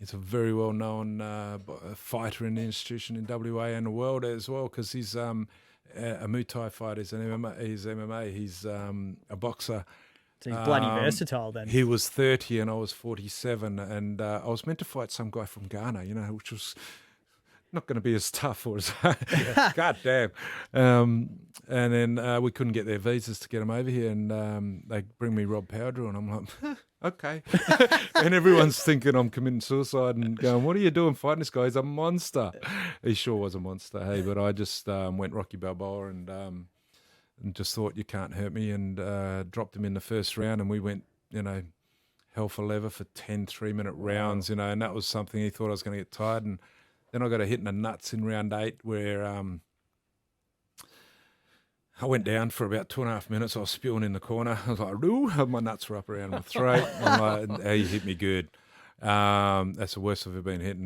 He's a very well-known fighter in the institution in WA and the world as well, because he's a Muay Thai fighter. He's MMA. He's a boxer. So he's bloody versatile then. He was 30 and I was 47, and I was meant to fight some guy from Ghana, which was not going to be as tough or as God damn. And then we couldn't get their visas to get them over here, and they bring me Rob Powder, and I'm like, okay. And everyone's thinking I'm committing suicide and going, what are you doing fighting this guy? He's a monster. He sure was a monster, hey. But I just went Rocky Balboa and just thought, you can't hurt me, and dropped him in the first round, and we went, hell for leather for 10 3-minute rounds, and that was something. He thought I was going to get tired, and then I got a hit in the nuts in round 8 where I went down for about 2.5 minutes. I was spewing in the corner. I was like, ooh, my nuts were up around my throat. I'm like, he hit me good. That's the worst I've ever been hit.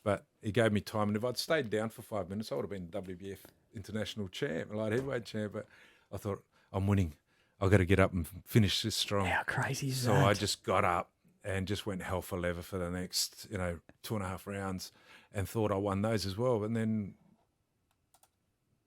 But he gave me time. And if I'd stayed down for 5 minutes, I would have been WBF international champ, light heavyweight champ. But I thought, I'm winning. I've got to get up and finish this strong. How crazy is that? So I just got up and just went hell for leather for the next, 2.5 rounds, and thought I won those as well. And then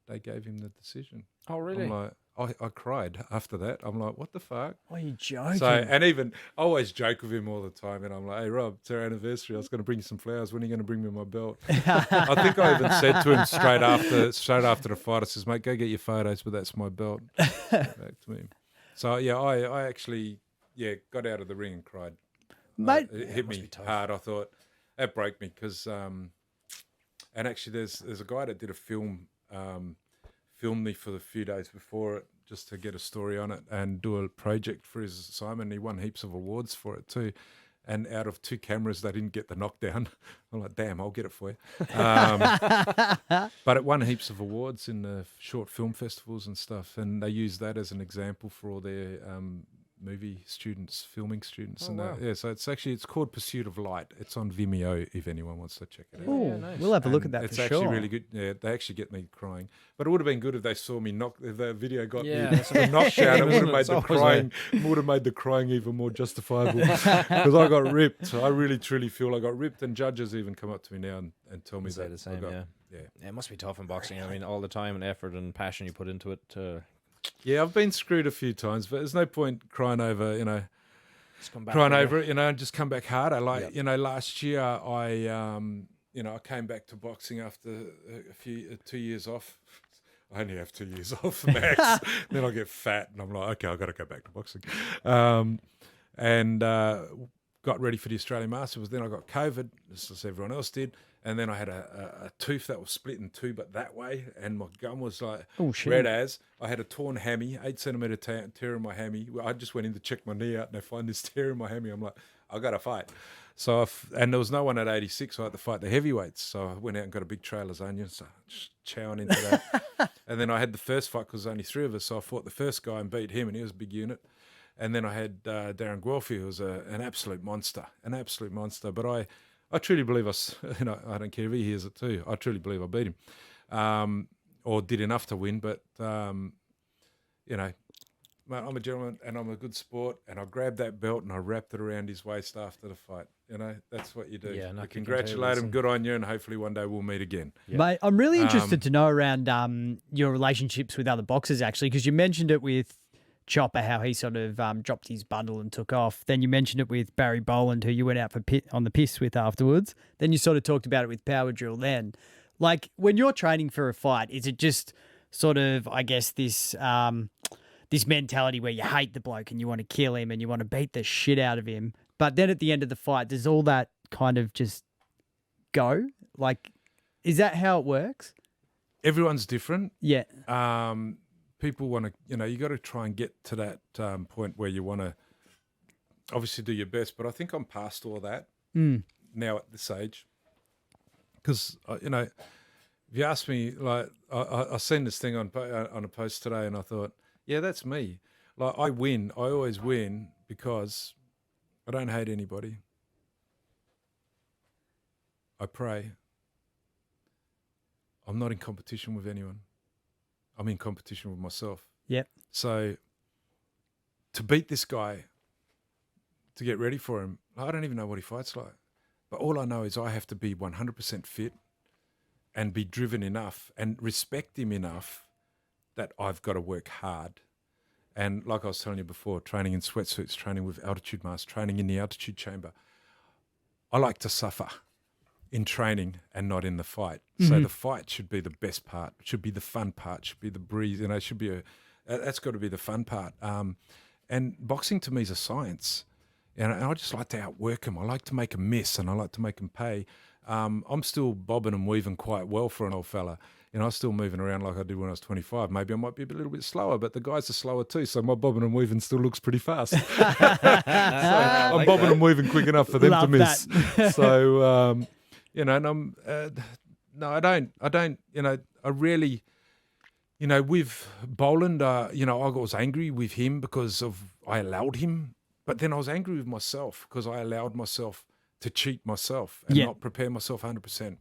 they gave him the decision. Oh, really? I'm like, I cried after that. I'm like, what the fuck? Are you joking? So, and even, I always joke with him all the time, and I'm like, hey, Rob, it's our anniversary. I was going to bring you some flowers. When are you going to bring me my belt? I think I even said to him straight after the fight, I says, mate, go get your photos, but that's my belt. Back to him. So, yeah, I actually, got out of the ring and cried. Mate, It hit me hard. I thought, that broke me, because, and actually there's a guy that did a film, filmed me for the few days before it, just to get a story on it and do a project for his assignment. He won heaps of awards for it too. And out of 2 cameras, they didn't get the knockdown. I'm like, damn, I'll get it for you. But it won heaps of awards in the short film festivals and stuff. And they use that as an example for all their movie students, filming students. So it's called Pursuit of Light. It's on Vimeo if anyone wants to check it out. Oh, nice. We'll have a look at that for sure. It's actually really good. Yeah, they actually get me crying. But it would have been good if they saw me if the video got me the knockdown. It would have made the crying even more justifiable, because I got ripped. I really truly feel I got ripped, and judges even come up to me now and tell me that. The same, it must be tough in boxing. I mean, all the time and effort and passion you put into it to... Yeah, I've been screwed a few times, but there's no point crying over, and just come back harder. Like, last year I came back to boxing after 2 years off. I only have 2 years off, max. Then I get fat, and I'm like, okay, I've got to go back to boxing. And got ready for the Australian Masters. Then I got COVID, just as everyone else did. And then I had a tooth that was split in 2, but that way, and my gum was like red as. I had a torn hammy, 8 centimetre tear in my hammy. I just went in to check my knee out, and I find this tear in my hammy. I'm like, I got to fight. So and there was no one at 86, so I had to fight the heavyweights. So I went out and got a big tray of lasagna, so just chowing into that. And then I had the first fight, because there was only 3 of us, so I fought the first guy and beat him, and he was a big unit. And then I had Darren Guelphy, who was an absolute monster. But I truly believe I don't care if he hears it too. I truly believe I beat him, or did enough to win. But I'm a gentleman and I'm a good sport. And I grabbed that belt and I wrapped it around his waist after the fight. That's what you do. Yeah, I congratulate him. Good on you, and hopefully one day we'll meet again. Yeah. Mate, I'm really interested to know around your relationships with other boxers, actually, because you mentioned it with Chopper, how he sort of dropped his bundle and took off. Then you mentioned it with Barry Boland, who you went out on the piss with afterwards. Then you sort of talked about it with Power Drill then. Like, when you're training for a fight, is it just sort of, I guess, this mentality where you hate the bloke and you want to kill him and you want to beat the shit out of him? But then at the end of the fight, does all that kind of just go? Like, is that how it works? Everyone's different. Yeah. People want to, you got to try and get to that point where you want to obviously do your best. But I think I'm past all that now at this age. Because, if you ask me, like, I seen this thing on a post today and I thought, yeah, that's me. Like, I win. I always win because I don't hate anybody. I pray. I'm not in competition with anyone. I'm in competition with myself. Yep. So to beat this guy, to get ready for him, I don't even know what he fights like. But all I know is I have to be 100% fit and be driven enough and respect him enough that I've got to work hard. And like I was telling you before, training in sweatsuits, training with altitude masks, training in the altitude chamber. I like to suffer in training and not in the fight. So the fight should be the best part, should be the fun part, should be the breeze, should be that's got to be the fun part. And boxing to me is a science. And I just like to outwork them. I like to make them miss and I like to make them pay. I'm still bobbing and weaving quite well for an old fella. I'm still moving around like I did when I was 25. Maybe I might be a little bit slower, but the guys are slower too. So my bobbing and weaving still looks pretty fast. So I'm bobbing and weaving quick enough for them to miss. So, and I'm, no, I don't, I really, with Boland, I was angry with him because I allowed him, but then I was angry with myself because I allowed myself to cheat myself and not prepare myself 100%.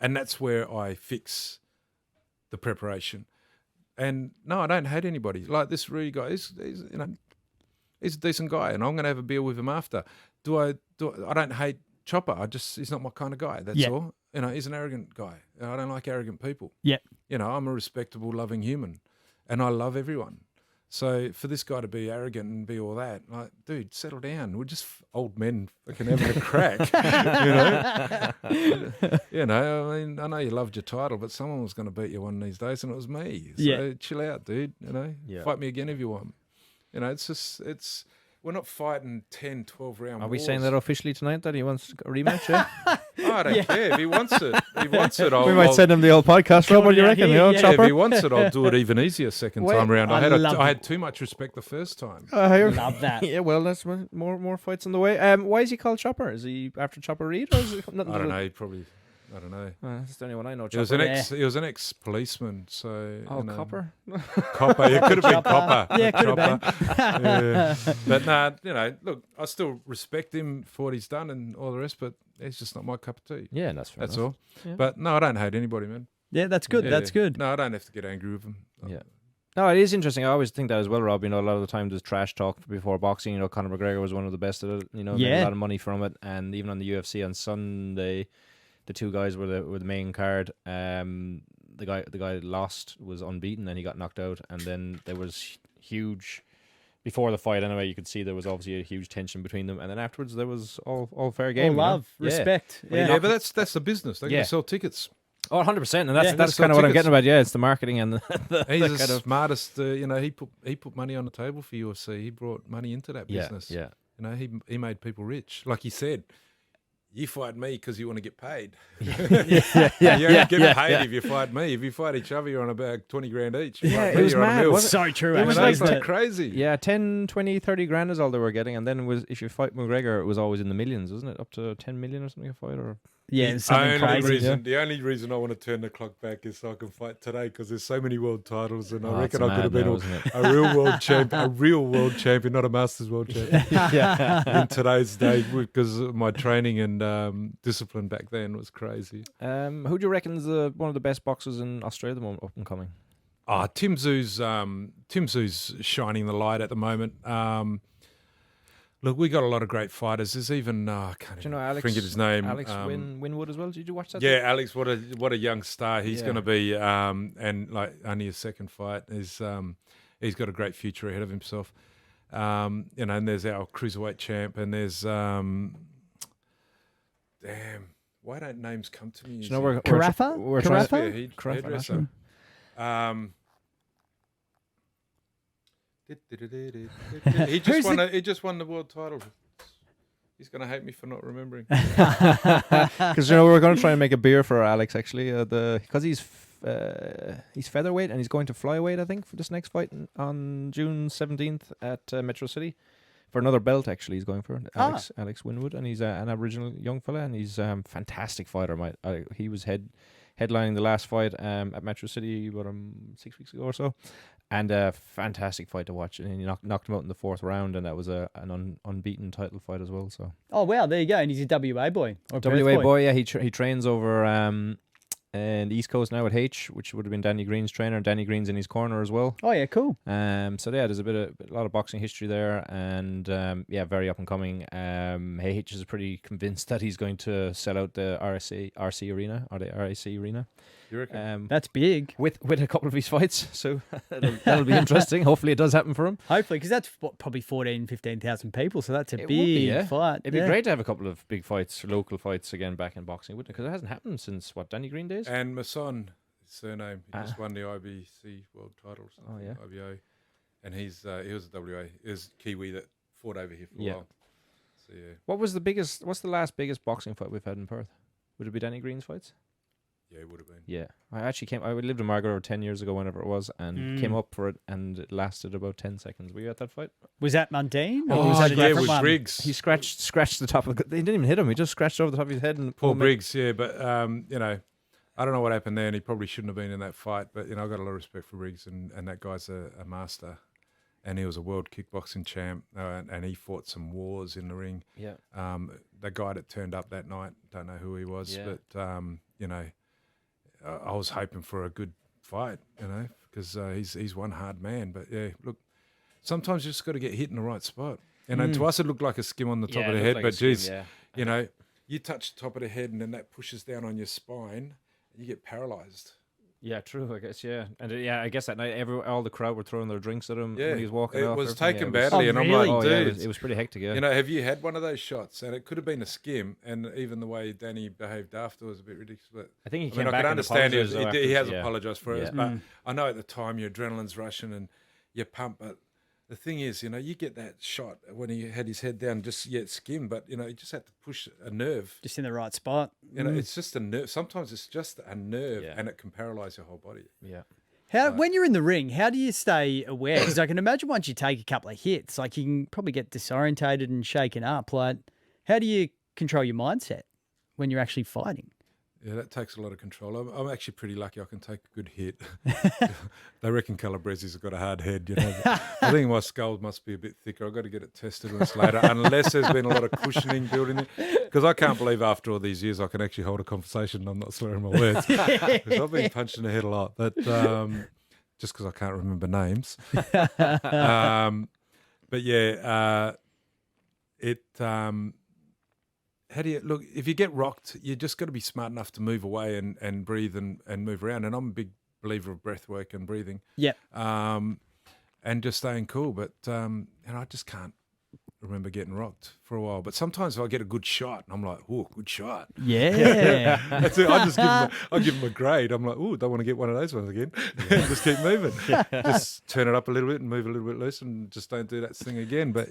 And that's where I fix the preparation. And no, I don't hate anybody. Like this Rui guy, he's a decent guy, and I'm going to have a beer with him after. I don't hate Chopper. He's not my kind of guy. That's all. He's an arrogant guy. I don't like arrogant people. Yeah. I'm a respectable, loving human, and I love everyone. So for this guy to be arrogant and be all that, like, dude, settle down. We're just old men fucking having a crack, I mean, I know you loved your title, but someone was going to beat you one of these days, and it was me. So chill out, dude. Fight me again if you want. We're not fighting 10, 12 round Are we wars. saying that officially tonight that he wants a rematch? Yeah? I don't care. If he wants it, we might send him the old podcast, Rob. What do you reckon? Chopper? If he wants it, I'll do it even easier second time round. I had too much respect the first time. I love that. Yeah, well, that's more fights on the way. Why is he called Chopper? Is he after Chopper Reed? Or is it nothing I don't know. I don't know. That's the only one I know. He was an ex-policeman, so Copper. Copper. It could have been Copper. Yeah, could have been. But nah, look, I still respect him for what he's done and all the rest, but it's just not my cup of tea. Yeah, that's fair. That's all. Yeah. But no, I don't hate anybody, man. Yeah, that's good. Yeah. That's good. No, I don't have to get angry with them. Yeah. No, it is interesting. I always think that as well, Rob. A lot of the time there's trash talk before boxing. Conor McGregor was one of the best at it. Made a lot of money from it, and even on the UFC on Sunday. The two guys were the main card. The guy that lost was unbeaten and he got knocked out. And then there was huge before the fight. Anyway, you could see there was obviously a huge tension between them. And then afterwards, there was all fair game. All love, respect. Yeah, but that's the business. They're going to sell tickets. Oh, 100%, and that's kind of what I'm getting about. Yeah, it's the marketing and he's the smartest. He put money on the table for UFC. He brought money into that business. Yeah. He made people rich, like he said. You fight me because you want to get paid. You don't get paid if you fight me. If you fight each other, you're on about 20 grand each. It was mad. It was so true. It was like crazy. Yeah, 10, 20, 30 grand is all they were getting. And then if you fight McGregor, it was always in the millions, wasn't it? Up to 10 million or something a fight? Or The only reason I want to turn the clock back is so I can fight today because there's so many world titles, and I reckon I could have been a real world champion, not a Masters world champion. In today's day, because my training and discipline back then was crazy. Who do you reckon is one of the best boxers in Australia at the moment, up and coming? Tim Tszyu's shining the light at the moment. Look, we got a lot of great fighters. There's even I can't even forget his name. Alex Winwood as well. Did you watch that? Yeah, Alex, what a young star. He's going to be and like only his second fight is he's got a great future ahead of himself. And there's our cruiserweight champ, and there's why don't names come to me? Carafa? Hairdresser. He just won the world title. He's going to hate me for not remembering. Because we're going to try and make a beer for Alex actually, because he's featherweight and he's going to flyweight, I think, for this next fight on June 17th at Metro City for another belt. Actually, he's going for Alex Winwood, and he's an Aboriginal young fella, and he's a fantastic fighter. He was headlining the last fight at Metro City about 6 weeks ago or so. And a fantastic fight to watch, and he knocked him out in the 4th round, and that was an unbeaten title fight as well. So. Oh wow, there you go, and he's a WA boy. WA boy, yeah. He trains over in the East Coast now at H, which would have been Danny Green's trainer. Danny Green's in his corner as well. Oh yeah, cool. So yeah, there's a lot of boxing history there, and very up and coming. H is pretty convinced that he's going to sell out the RC arena or the RAC arena. You reckon? That's big. With a couple of his fights, so that'll be interesting. Hopefully it does happen for him. Hopefully, because that's probably 15,000 people, so that's a big fight. It'd be great to have a couple of big fights, local fights again back in boxing, wouldn't it? Because it hasn't happened since, Danny Green days? And Masson, his surname, he just won the IBC world title. Oh, yeah. IBO. And he was a WA. He was Kiwi that fought over here for a while. So, yeah. What's the last biggest boxing fight we've had in Perth? Would it be Danny Green's fights? Yeah, it would have been. Yeah. I lived in Margaret 10 years ago, whenever it was, and came up for it, and it lasted about 10 seconds. Were you at that fight? Was that Mundine? Or was that a different one? Briggs. He scratched the top of the... They didn't even hit him. He just scratched over the top of his head. And Paul Briggs, yeah, but, I don't know what happened there, and he probably shouldn't have been in that fight, but, I've got a lot of respect for Briggs, and that guy's a master. And he was a world kickboxing champ, and he fought some wars in the ring. Yeah. The guy that turned up that night, don't know who he was, but, I was hoping for a good fight, because he's one hard man. But yeah, look, sometimes you just got to get hit in the right spot. To us, it looked like a skim on the top of the head, but geez, you touch the top of the head and then that pushes down on your spine, and you get paralyzed. Yeah, true. I guess, yeah, and I guess that night, all the crowd were throwing their drinks at him when he was walking off. It was taken badly, and I'm like, dude, it was pretty hectic. Yeah. Have you had one of those shots? And it could have been a skim, and even the way Danny behaved after was a bit ridiculous. But I think he came back. I can understand he has yeah. apologised for it, but I know at the time your adrenaline's rushing and you pump, but. The thing is, you get that shot when he had his head down, just yet skim, but, he just had to push a nerve. Just in the right spot. It's just a nerve. Sometimes it's just a nerve and it can paralyse your whole body. Yeah. When you're in the ring, how do you stay aware? Because I can imagine once you take a couple of hits, like you can probably get disorientated and shaken up. Like, how do you control your mindset when you're actually fighting? Yeah, that takes a lot of control. I'm actually pretty lucky I can take a good hit. They reckon Calabresi's got a hard head, I think my skull must be a bit thicker. I've got to get it tested when it's later, unless there's been a lot of cushioning building it. Because I can't believe after all these years I can actually hold a conversation and I'm not slurring my words. Because I've been punched in the head a lot. But just because I can't remember names. But yeah, how do you look? If you get rocked, you just got to be smart enough to move away and breathe and move around. And I'm a big believer of breath work and breathing. Yeah. And just staying cool. But I just can't remember getting rocked for a while. But sometimes I get a good shot, and I'm like, "Oh, good shot." Yeah. That's it. I give them a grade. I'm like, "Oh, don't want to get one of those ones again." Just keep moving. Just turn it up a little bit and move a little bit loose, and just don't do that thing again. But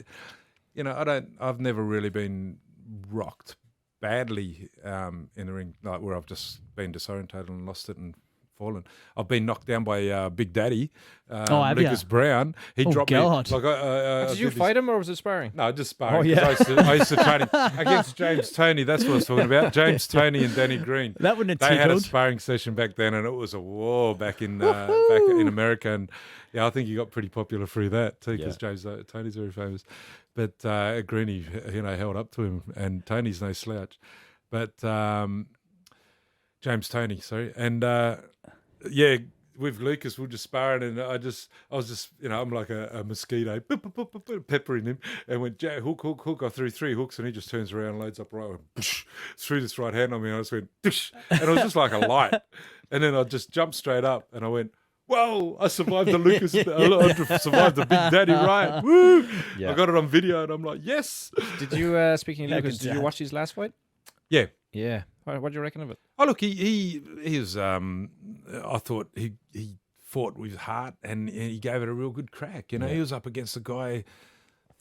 I've never really been rocked badly in the ring, like where I've just been disorientated and lost it and fallen. I've been knocked down by Big Daddy, Lucas Brown. He dropped me. Like, did you fight him or was it sparring? No, just sparring. Oh, yeah. I used to train against James Toney. That's what I was talking about. James Toney and Danny Green. That wouldn't have They had a sparring session back then, and it was a war back in America. And yeah, I think he got pretty popular through that too, because James Toney's very famous. But Greeny, held up to him, and Tony's no slouch. But James Toney, sorry, and with Lucas, we're just sparring, and I was just, I'm like a mosquito, peppering him, and went hook. I threw 3 hooks, and he just turns around, loads up right, threw this right hand on me, and I just went, and it was just like a light, and then I just jumped straight up, and I went, whoa, I survived the Lucas, I survived the Big Daddy riot. Woo! Yeah. I got it on video and I'm like, yes. Did you, speaking of Yeah, Lucas, good did you dad. watch his last fight? Yeah. Yeah. What do you reckon of it? Oh, look, he was, I thought he fought with heart and he gave it a real good crack. You know, he was up against a guy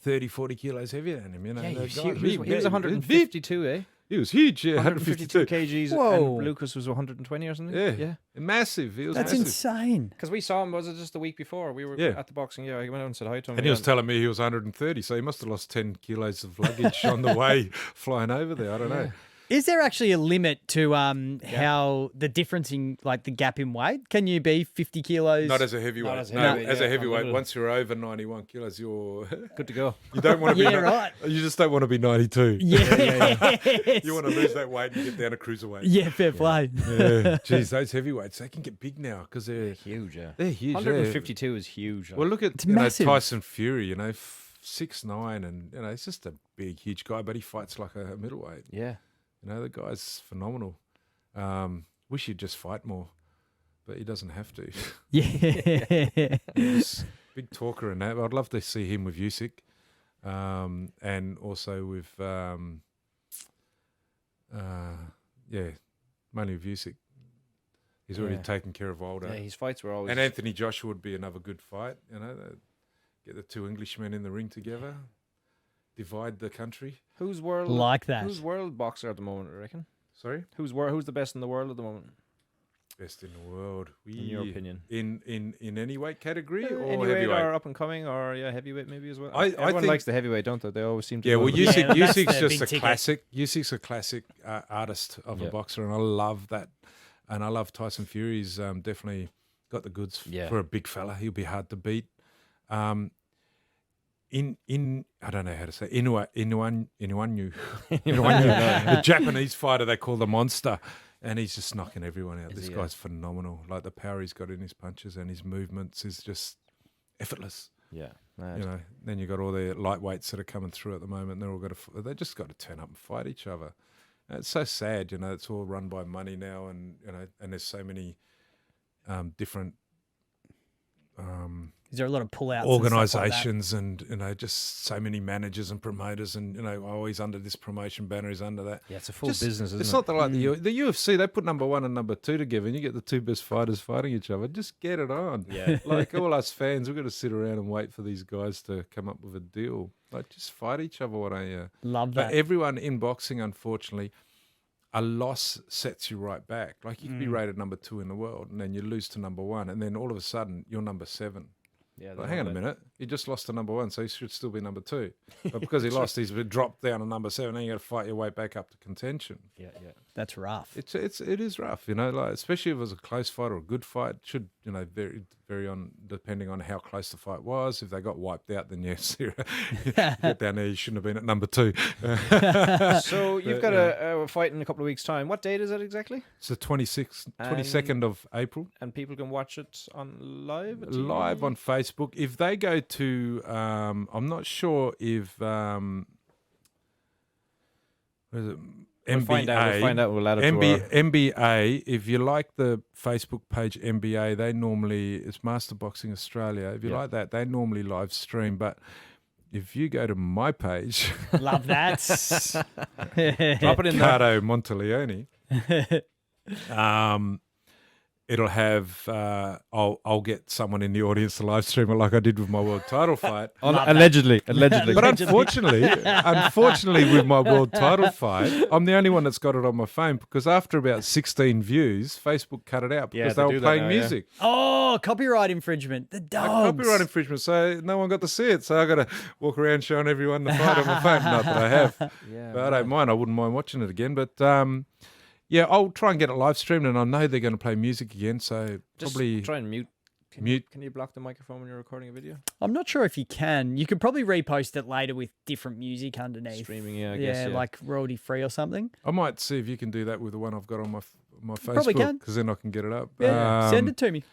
30, 40 kilos heavier than him. You know, Yeah, the he guy- was 152, eh? He was huge, yeah, 152 152. kgs, Whoa. and Lucas was 120 or something. Yeah. Yeah. Massive. He was That's massive. insane. Because we saw him, was it just the week before? We were Yeah. at the boxing. Yeah, I went out and said hi to him. And he was telling me he was 130, so he must have lost 10 kilos of luggage on the way flying over there. I don't know. Is there actually a limit to how the difference in like the gap in weight? Can you be 50 kilos? Not as a heavyweight. Not as a no, heavyweight, as yeah, a heavyweight, unlimited. once you're over 91 kilos, you're good to go. you don't want to be Yeah, right. You just don't want to be 92. Yeah. You want to lose that weight and get down to cruiserweight. Yeah, fair play. Yeah. Geez, those heavyweights, they can get big now because they're Huge, yeah. they're huge. 152 is huge. Well, look at It's massive. Tyson Fury, 6'9", and he's just a big, huge guy, but he fights like a middleweight. yeah. The guy's phenomenal. Wish he'd just fight more, but he doesn't have to. Yeah. He's a big talker and that. I'd love to see him with Usyk, and also with mainly with Usyk. He's already Yeah. taken care of Wilder. Yeah, his fights were always. And Anthony Joshua would be another good fight. Get the two Englishmen in the ring together, divide the country. Who's world Like that. Who's world boxer at the moment? I reckon. Sorry, Who's the best in the world at the moment? best in the world. In your opinion? in any weight category or Anyweight heavyweight? or up and coming or heavyweight maybe as well. I Everyone think- likes the heavyweight, don't they? They always seem to. Yeah, go well, with the- Yeah, Usyk's that's just the a big ticket. classic. Usyk's a classic artist of Yeah. a boxer, and I love that. And I love Tyson Fury's definitely got the goods Yeah. for a big fella. He'll be hard to beat. In I don't know how to say Inuanyu, the Japanese fighter they call the monster, and he's just knocking everyone out. Is This he, guy's phenomenal. Like the power he's got in his punches and his movements is just effortless. Yeah. Then you got all the lightweights that are coming through at the moment. They're all they just got to turn up and fight each other. And it's so sad, it's all run by money now, and and there's so many different Is there a lot of pullouts? organisations and just so many managers and promoters, and always under this promotion banner is under that. Yeah, it's a full Just- business, isn't It's it? not like the UFC. They put number 1 and number 2 together, and you get the two best fighters fighting each other. Just get it on. Yeah. Like all us fans, we've got to sit around and wait for these guys to come up with a deal. Like just fight each other. Why don't you? Love But that. everyone in boxing, unfortunately, a loss sets you right back. Like you could be rated number 2 in the world, and then you lose to number 1, and then all of a sudden you're number 7. Yeah. Like, hang on a minute, he just lost to number 1, so he should still be number 2. But because he lost, he's been dropped down to number 7. Then you got to fight your way back up to contention. Yeah. That's rough. It is rough, like especially if it was a close fight or a good fight. It should vary on depending on how close the fight was. If they got wiped out, then yes, you get down there. You shouldn't have been at number 2. So you've got a fight in a couple of weeks' time. What date is it exactly? It's the 22nd of April. And people can watch it on live. at Live TV? on Facebook. If they go to, I'm not sure if what is it? We'll find out. We'll find out. We'll add it to our... MBA, if you like the Facebook page MBA, they normally, it's Master Boxing Australia. If you like that, they normally live stream. But if you go to my page, Love that. Drop it in there. Riccardo Monteleone, it'll have, I'll get someone in the audience to live stream it like I did with my world title fight. Allegedly. But unfortunately, with my world title fight, I'm the only one that's got it on my phone because after about 16 views, Facebook cut it out because they they do were that playing now, yeah. music. Oh, copyright infringement. The dogs. Copyright infringement, so no one got to see it. So I got to walk around showing everyone the fight on my phone. Not that I have, Yeah. but I don't mind. I wouldn't mind watching it again. But yeah, I'll try and get it live streamed, and I know they're going to play music again. So Just probably try and mute. mute. Can you block the microphone when you're recording a video? I'm not sure if you can. You could probably repost it later with different music underneath. Streaming, yeah, I guess. Yeah. like royalty free or something. I might see if you can do that with the one I've got on my Probably Facebook, can. because then I can get it up. Yeah, send it to me.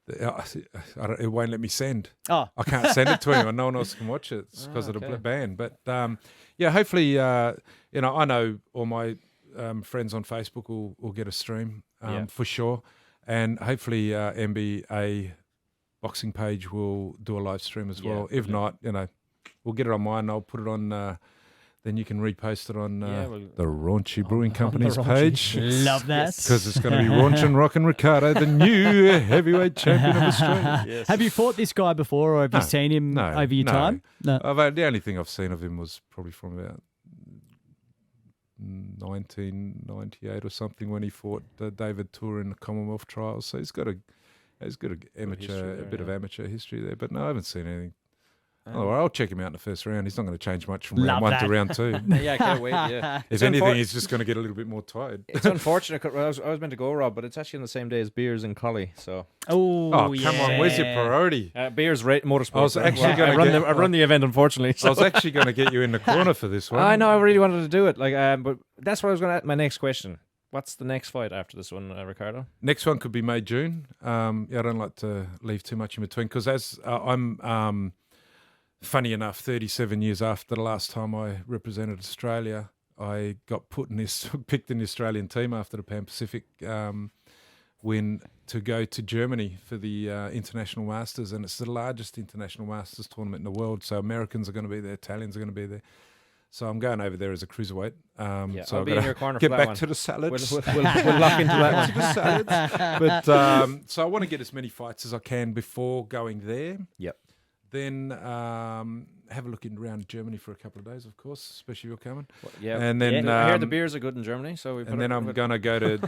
It won't let me send. Oh, I can't send it to anyone. No one else can watch it because of the ban. But yeah, hopefully, I know all my friends on Facebook will get a stream for sure, and hopefully MBA boxing page will do a live stream as well. Yeah, If not, we'll get it on mine. I'll put it on. Then you can repost it on the Raunchy Brewing Company's page. Love that. Because it's going to be Raunch and Rock and Riccardo, the new heavyweight champion of Australia. Yes. Have you fought this guy before, or have you seen him over your time? No. The only thing I've seen of him was probably from about 1998 or something when he fought David Tour in the Commonwealth trials. So he's got a bit of amateur history there. But no, I haven't seen anything. I'll check him out in the first round. He's not going to change much from round 1 to round 2. Yeah, I can't wait. Yeah. If anything, he's just going to get a little bit more tired. It's unfortunate. I was meant to go, Rob, but it's actually on the same day as Beers and Collie. So. Come on, where's your priority? Beers Motorsports. I was actually I run the event, unfortunately. So. I was actually going to get you in the corner for this one. I know. I really wanted to do it. But that's what I was going to ask. My next question. What's the next fight after this one, Riccardo? Next one could be May, June. I don't like to leave too much in between because as I'm. Funny enough, 37 years after the last time I represented Australia, I got picked in the Australian team after the Pan Pacific win to go to Germany for the International Masters, and it's the largest International Masters tournament in the world. So Americans are going to be there, Italians are going to be there. So I'm going over there as a cruiserweight. So I'll be in your corner get for that back one. to the salads. We'll lock into that one. But so I want to get as many fights as I can before going there. Yep. Then have a look around Germany for a couple of days, of course, especially if you're coming. Yeah, and then I hear the beers are good in Germany, so I'm going to go to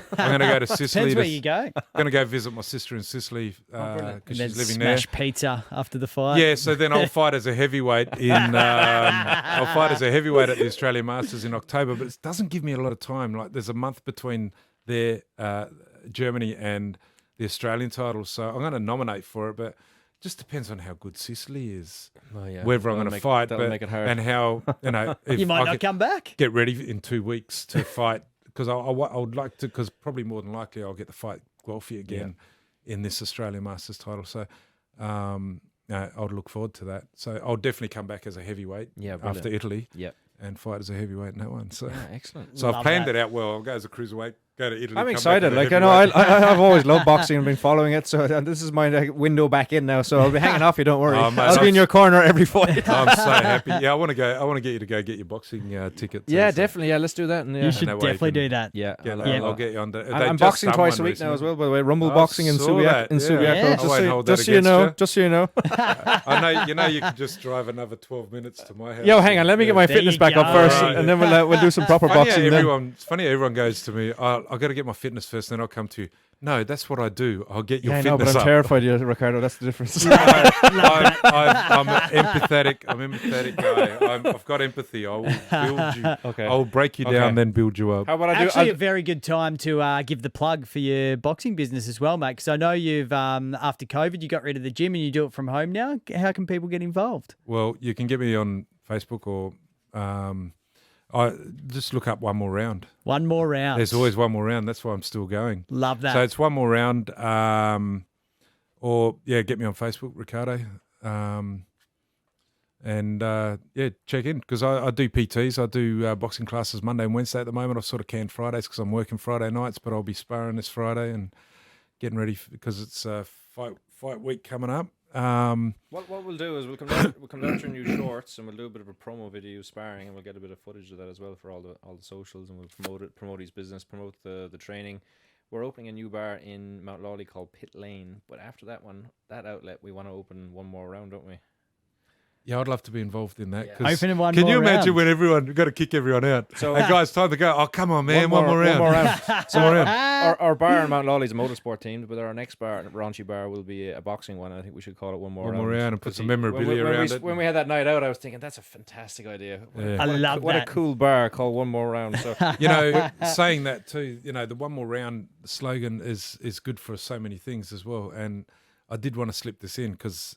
Sicily. Depends where you go. I'm going to go visit my sister in Sicily because she's living there. Smash pizza after the fight. Yeah, so then I'll fight as a heavyweight at the Australian Masters in October, but it doesn't give me a lot of time. Like there's a month between Germany and the Australian title, so I'm going to nominate for it, but. Just depends on how good Sicily is, whether I'm going to fight, make it hard. and how if you might not come back. Get ready in 2 weeks to fight because I would like to because probably more than likely I'll get to fight Guelphy again in this Australian Masters title. So I'll look forward to that. So I'll definitely come back as a heavyweight after Italy, and fight as a heavyweight in that one. So excellent. So I've planned it out well. I'll go as a cruiserweight. Go to Italy. I'm excited. I know I've always loved boxing and been following it. So this is my window back in now. So I'll be hanging off you. Don't worry. I'll be in your corner every fight. I'm so happy. Yeah, I want to go. I want to get you to go get your boxing tickets. Yeah, definitely. Yeah, let's do that. And, you should definitely do that. Yeah, I'll get you on. I'm boxing twice a week now as well. By the way, Rumble boxing in Subiaco. Just so you know. Just so you know. I know. You know, you can just drive another 12 minutes to my house. Yo, hang on. Let me get my fitness back up first, and then we'll do some proper boxing. It's funny. Everyone goes to me. I've got to get my fitness first, then I'll come to you. No, that's what I do. I'll get your fitness but I'm up. terrified, Riccardo. That's the difference. I'm an empathetic. I'm an empathetic guy. I've got empathy. I will build you. Okay. I will break you down, then build you up. How about I do? Actually, a very good time to give the plug for your boxing business as well, mate. Because I know you've after COVID, you got rid of the gym and you do it from home now. How can people get involved? Well, you can get me on Facebook or. I just look up One More Round. One More Round. There's always one more round. That's why I'm still going. Love that. So it's One More Round. Or get me on Facebook, Riccardo. Check in because I do PTs. I do boxing classes Monday and Wednesday at the moment. I've sort of canned Fridays because I'm working Friday nights, but I'll be sparring this Friday and getting ready because it's fight week coming up. What we'll do is we'll come down to your new shorts and we'll do a bit of a promo video sparring and we'll get a bit of footage of that as well for all the socials and we'll promote his business, promote the training. We're opening a new bar in Mount Lawley called Pit Lane, but after that outlet we want to open one more round, don't we? Yeah, I'd love to be involved in that. Yeah. Open one Can more you imagine round. when we've got to kick everyone out? So, hey guys, time to go. Oh, come on, man. One more round. Our bar in Mount Lawley is a motorsport team, but our next bar, Raunchy Bar, will be a boxing one. I think we should call it One More Round. And put some memorabilia around it. When we had that night out, I was thinking, that's a fantastic idea. I love that. What a cool bar called One More Round. So saying that too, the One More Round slogan is good for so many things as well. And I did want to slip this in because...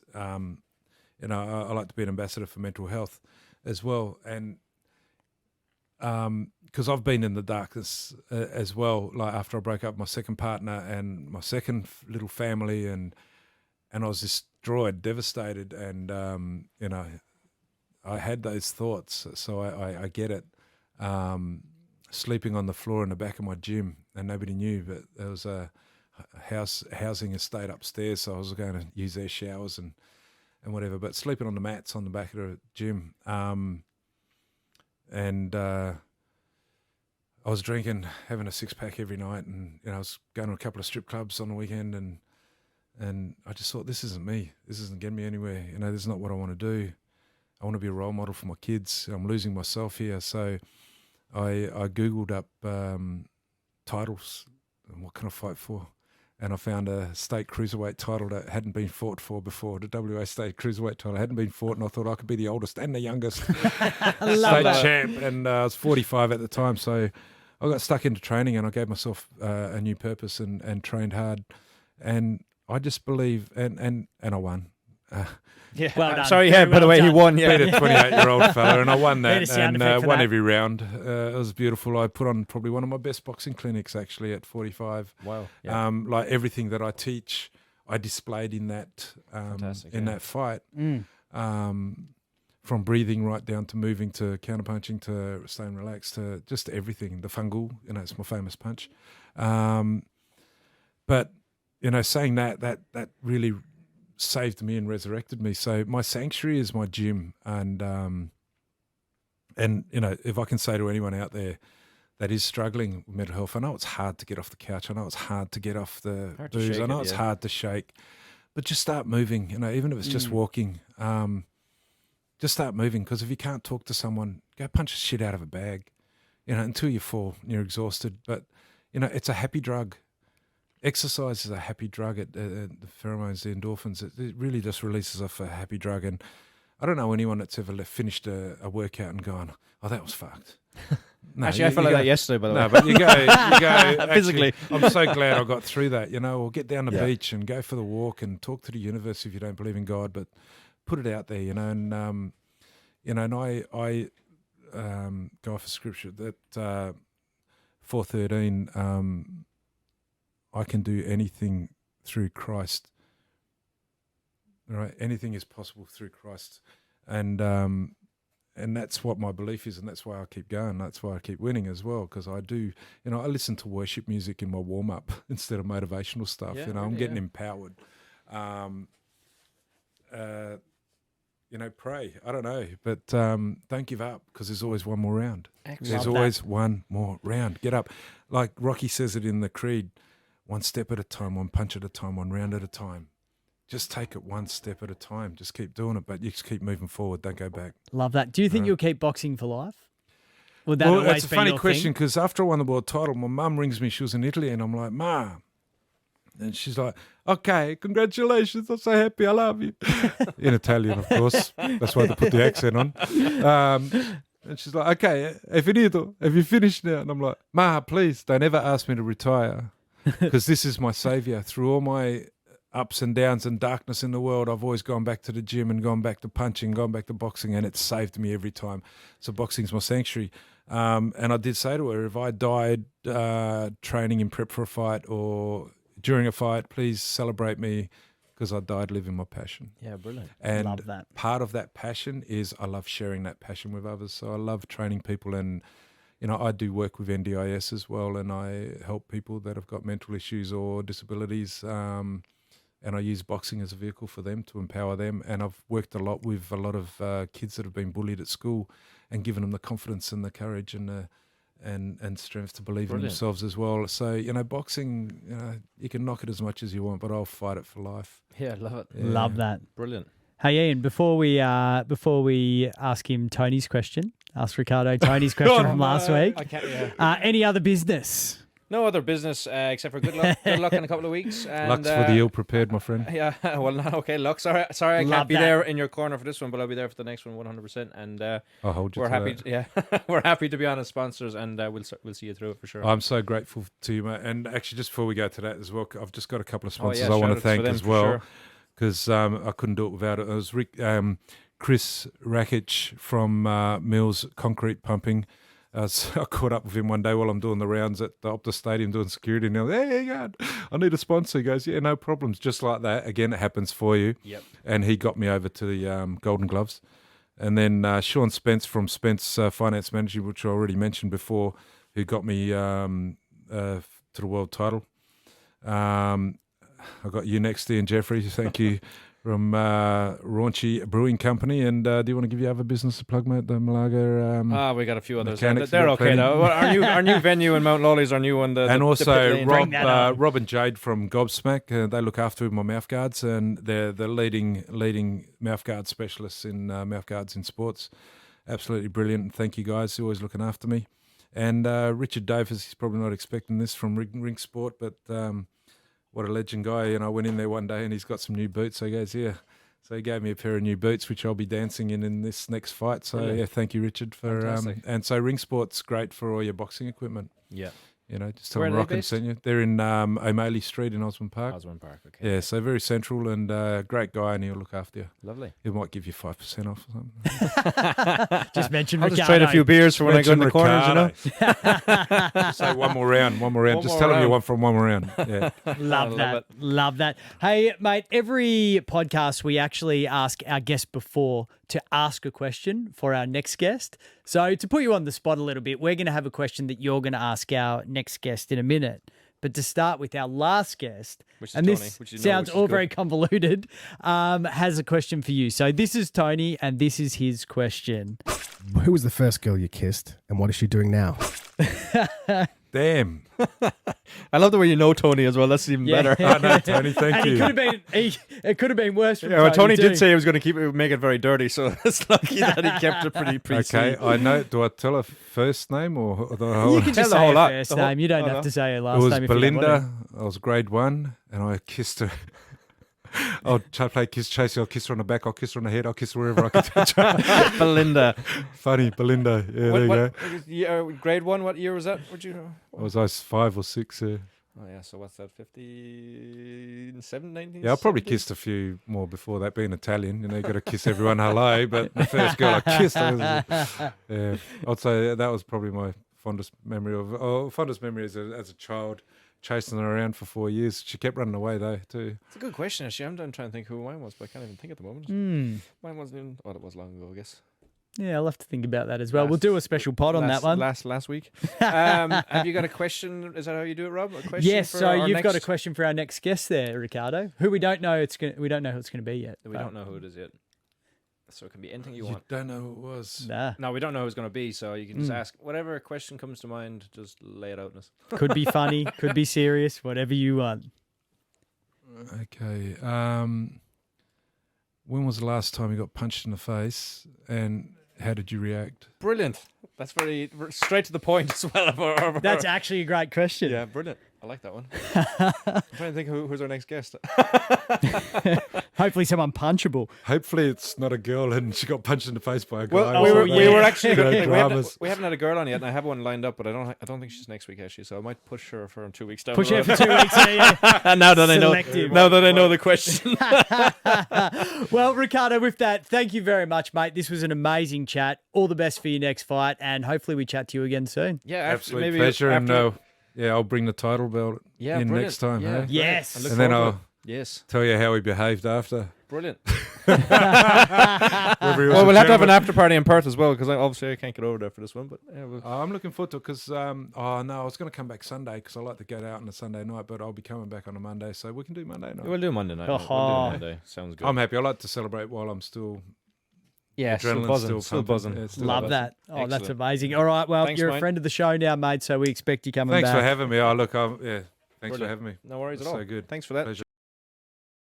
I like to be an ambassador for mental health as well. And because I've been in the darkness as well, like after I broke up with my second partner and my second little family and I was destroyed, devastated. And, I had those thoughts. So I get it. Sleeping on the floor in the back of my gym and nobody knew, but there was a housing estate upstairs, so I was going to use their showers and whatever. But sleeping on the mats on the back of the gym, and I was drinking, having a 6-pack every night, and I was going to a couple of strip clubs on the weekend, and I just thought, this isn't me. This isn't getting me anywhere. This is not what I want to do. I want to be a role model for my kids. I'm losing myself here. So I Googled up titles and what can I fight for? And I found a state cruiserweight title that hadn't been fought for before. The WA state cruiserweight title hadn't been fought, and I thought I could be the oldest and the youngest state champ. And I was 45 at the time. So I got stuck into training, and I gave myself a new purpose and trained hard. And I just believe, and I won. Yeah, well done. Sorry, Very by the way, he won. Yeah, Beat a 28-year-old fella, and I won that, sound and effect for won that. every round. It was beautiful. I put on probably one of my best boxing clinics actually at 45. Wow. Yeah. Like everything that I teach, I displayed in that that fight. From breathing right down to moving to counterpunching to staying relaxed to just everything. The fungal, it's my famous punch. But saying that really saved me and resurrected me. So my sanctuary is my gym, and if I can say to anyone out there that is struggling with mental health, I know it's hard to get off the couch. I know it's hard to get off the booze. I know it's hard to shake, but just start moving. Even if it's just walking, just start moving. Because if you can't talk to someone, go punch the shit out of a bag, until you fall and you're exhausted. But it's a happy drug. Exercise is a happy drug. The pheromones, the endorphins, it really just releases off a happy drug. And I don't know anyone that's ever finished a workout and gone, "Oh, that was fucked." No, Actually, I felt like that yesterday, by the way. No, but you go Physically. I'm so glad I got through that, or get down the beach and go for the walk and talk to the universe if you don't believe in God, but put it out there, and I go off a scripture that 4:13. I can do anything through Christ. Right? Anything is possible through Christ. And that's what my belief is, and that's why I keep going. That's why I keep winning as well, because I do, I listen to worship music in my warm-up instead of motivational stuff. Yeah, I'm getting empowered. Pray. I don't know, but don't give up, because there's always one more round. Excellent. There's always one more round. Get up. Like Rocky says it in the Creed, one step at a time, one punch at a time, one round at a time. Just take it one step at a time. Just keep doing it, but you just keep moving forward. Don't go back. Love that. Do you think you'll keep boxing for life? Would that always it's a be funny your question, thing? because after I won the world title, my mum rings me. She was in Italy, and I'm like, "Ma," and she's like, "Okay, congratulations. I'm so happy. I love you." In Italian, of course. That's why they put the accent on. And she's like, "Okay, hai finito? Have you finished now?" And I'm like, "Ma, please don't ever ask me to retire, because this is my savior. Through all my ups and downs and darkness in the world, I've always gone back to the gym and gone back to punching, gone back to boxing, and it's saved me every time. So boxing's my sanctuary." And I did say to her, if I died training in prep for a fight or during a fight, please celebrate me, because I died living my passion. Yeah, brilliant. And Love that. part of that passion is I love sharing that passion with others. So I love training people, and I do work with NDIS as well, and I help people that have got mental issues or disabilities, and I use boxing as a vehicle for them to empower them. And I've worked a lot with a lot of kids that have been bullied at school, and given them the confidence and the courage and strength to believe in themselves as well. So, boxing, you can knock it as much as you want, but I'll fight it for life. Yeah, I love it. Yeah. Love that. Brilliant. Hey, Ian, before we ask him Tony's question, ask Riccardo Tony's question from last week. I can't. Any other business? No other business except for good luck. Good luck in a couple of weeks. And, Luck's for the ill-prepared, my friend. Yeah, well, not okay. Luck. Sorry, I Love can't be that. there in your corner for this one, but I'll be there for the next one, 100%. And I'll hold you we're to happy. that. We're happy to be honest sponsors, and we'll see you through it for sure. I'm so grateful to you, mate. And actually, just before we go to that as well, I've just got a couple of sponsors yeah, I want to shout-outs thank for them as for well, sure. because I couldn't do it without it. It was Chris Rakic from Mills Concrete Pumping. I caught up with him one day while I'm doing the rounds at the Optus Stadium doing security, and I was, "Hey, God, I need a sponsor." He goes, "Yeah, no problems." Just like that. Again, it happens for you. Yep. And he got me over to the Golden Gloves. And then Sean Spence from Spence Finance Management, which I already mentioned before, who got me to the world title. I've got you next, Ian Jeffrey. Thank you. From Raunchy Brewing Company. And do you want to give your other business a plug, mate? The Malaga. We got a few others. Mechanics, They're you've got okay plenty. now. Our new venue in Mount Lawley's our new one. And the also pit lane. Rob and Jade from Gobsmack. They look after my mouth guards, and they're the leading mouth guard specialists in mouth guards in sports. Absolutely brilliant. Thank you, guys. You're always looking after me. And Richard Davis, he's probably not expecting this from Ring Sport, but what a legend guy. I went in there one day and he's got some new boots. So he goes, yeah. So he gave me a pair of new boots, which I'll be dancing in this next fight. So, yeah, thank you, Richard. And so Ring Sport's great for all your boxing equipment. Yeah. Just tell them Rocken sent you. They're in O'Malley Street in Osborne Park. Osborne Park, okay. Yeah, so very central and great guy, and he'll look after you. Lovely. He might give you 5% off or something. Just mention I'll Riccardo. just trade a few beers for when I go in the corners, Just say one more round. Just tell him you want from one more round. Yeah. Love that. Hey, mate, every podcast we actually ask our guest before to ask a question for our next guest. So to put you on the spot a little bit, we're going to have a question that you're going to ask our next guest in a minute. But to start with our last guest, and Tony, this sounds all very convoluted, has a question for you. So this is Tony, and this is his question. Who was the first girl you kissed, and what is she doing now? Damn. I love the way you know Tony as well. That's even better. I know, Tony. Thank And you. it could have been worse. From Tony too. did say he was going to make it very dirty, so it's lucky that he kept it pretty PC. Okay, I know. Do I tell her first name or the whole? You can just the say whole her lot. first The whole- name. You don't oh, have no. to say her It last was name. if you don't want Belinda. I was grade 1, and I kissed her. I'll play kiss chasing. I'll kiss her on the back. I'll kiss her on the head. I'll kiss her wherever I can touch her. Belinda. Funny, Belinda. Yeah, there you go. Grade 1, what year was that? I was 5 or 6. Oh, yeah, so what's that, 57, 19? Yeah, I probably kissed a few more before that. Being Italian, you got to kiss everyone hello. But the first girl I kissed, yeah, I'd say that was probably my fondest memory as a child. Chasing her around for 4 years. She kept running away though too. It's a good question, actually. I'm trying to think who mine was, but I can't even think at the moment. Mine wasn't even... Oh, it was long ago, I guess. Yeah, I'll have to think about that as well. We'll do a special pod on that one. Last week. Have you got a question? Is that how you do it, Rob? A question? Yes. So you've got a question for our next guest there, Riccardo, who we don't know. We don't know who it's going to be yet. We don't know who it is yet. So it can be anything you want. You don't know who it was. Nah. No, we don't know who it's going to be, so you can just ask whatever question comes to mind, just lay it out in us. Could be funny, could be serious, whatever you want. Okay. When was the last time you got punched in the face, and how did you react? Brilliant. That's very straight to the point as well. That's actually a great question. Yeah, brilliant. I like that one. I'm trying to think who's our next guest. Hopefully someone punchable. Hopefully it's not a girl and she got punched in the face by a guy. Well, or we were actually dramas. we haven't had a girl on yet, and I have one lined up, but I don't think she's next week actually. So I might push her for 2 weeks down. Push the it road. for 2 weeks. Yeah. Now that Selective. I know the question. Well, Riccardo, with that, thank you very much, mate. This was an amazing chat. All the best for your next fight, and hopefully we chat to you again soon. Yeah, Absolute pleasure. And I'll bring the title belt in brilliant. next time. Yeah, Hey? Yes. And then I'll yes, tell you how he behaved after. brilliant. Whether he was Well, a we'll have to have an gentleman. after party in Perth as well, because obviously I can't get over there for this one. But yeah, I'm looking forward to it because, I was going to come back Sunday because I like to get out on a Sunday night, but I'll be coming back on a Monday, so we can do Monday night. we'll do Monday night. Oh. We'll do Monday. Sounds good. I'm happy. I like to celebrate while I'm still... Yeah, still adrenaline's buzzing. still Still pumping. buzzing. Yeah, still Love buzzing. that. Oh, that's Excellent. amazing. All right, well, Thanks, you're a mate. friend of the show now, mate, so we expect you coming Thanks back. for having me. Thanks Brilliant. for having me. No worries That's at all. so good. Thanks for that. Pleasure.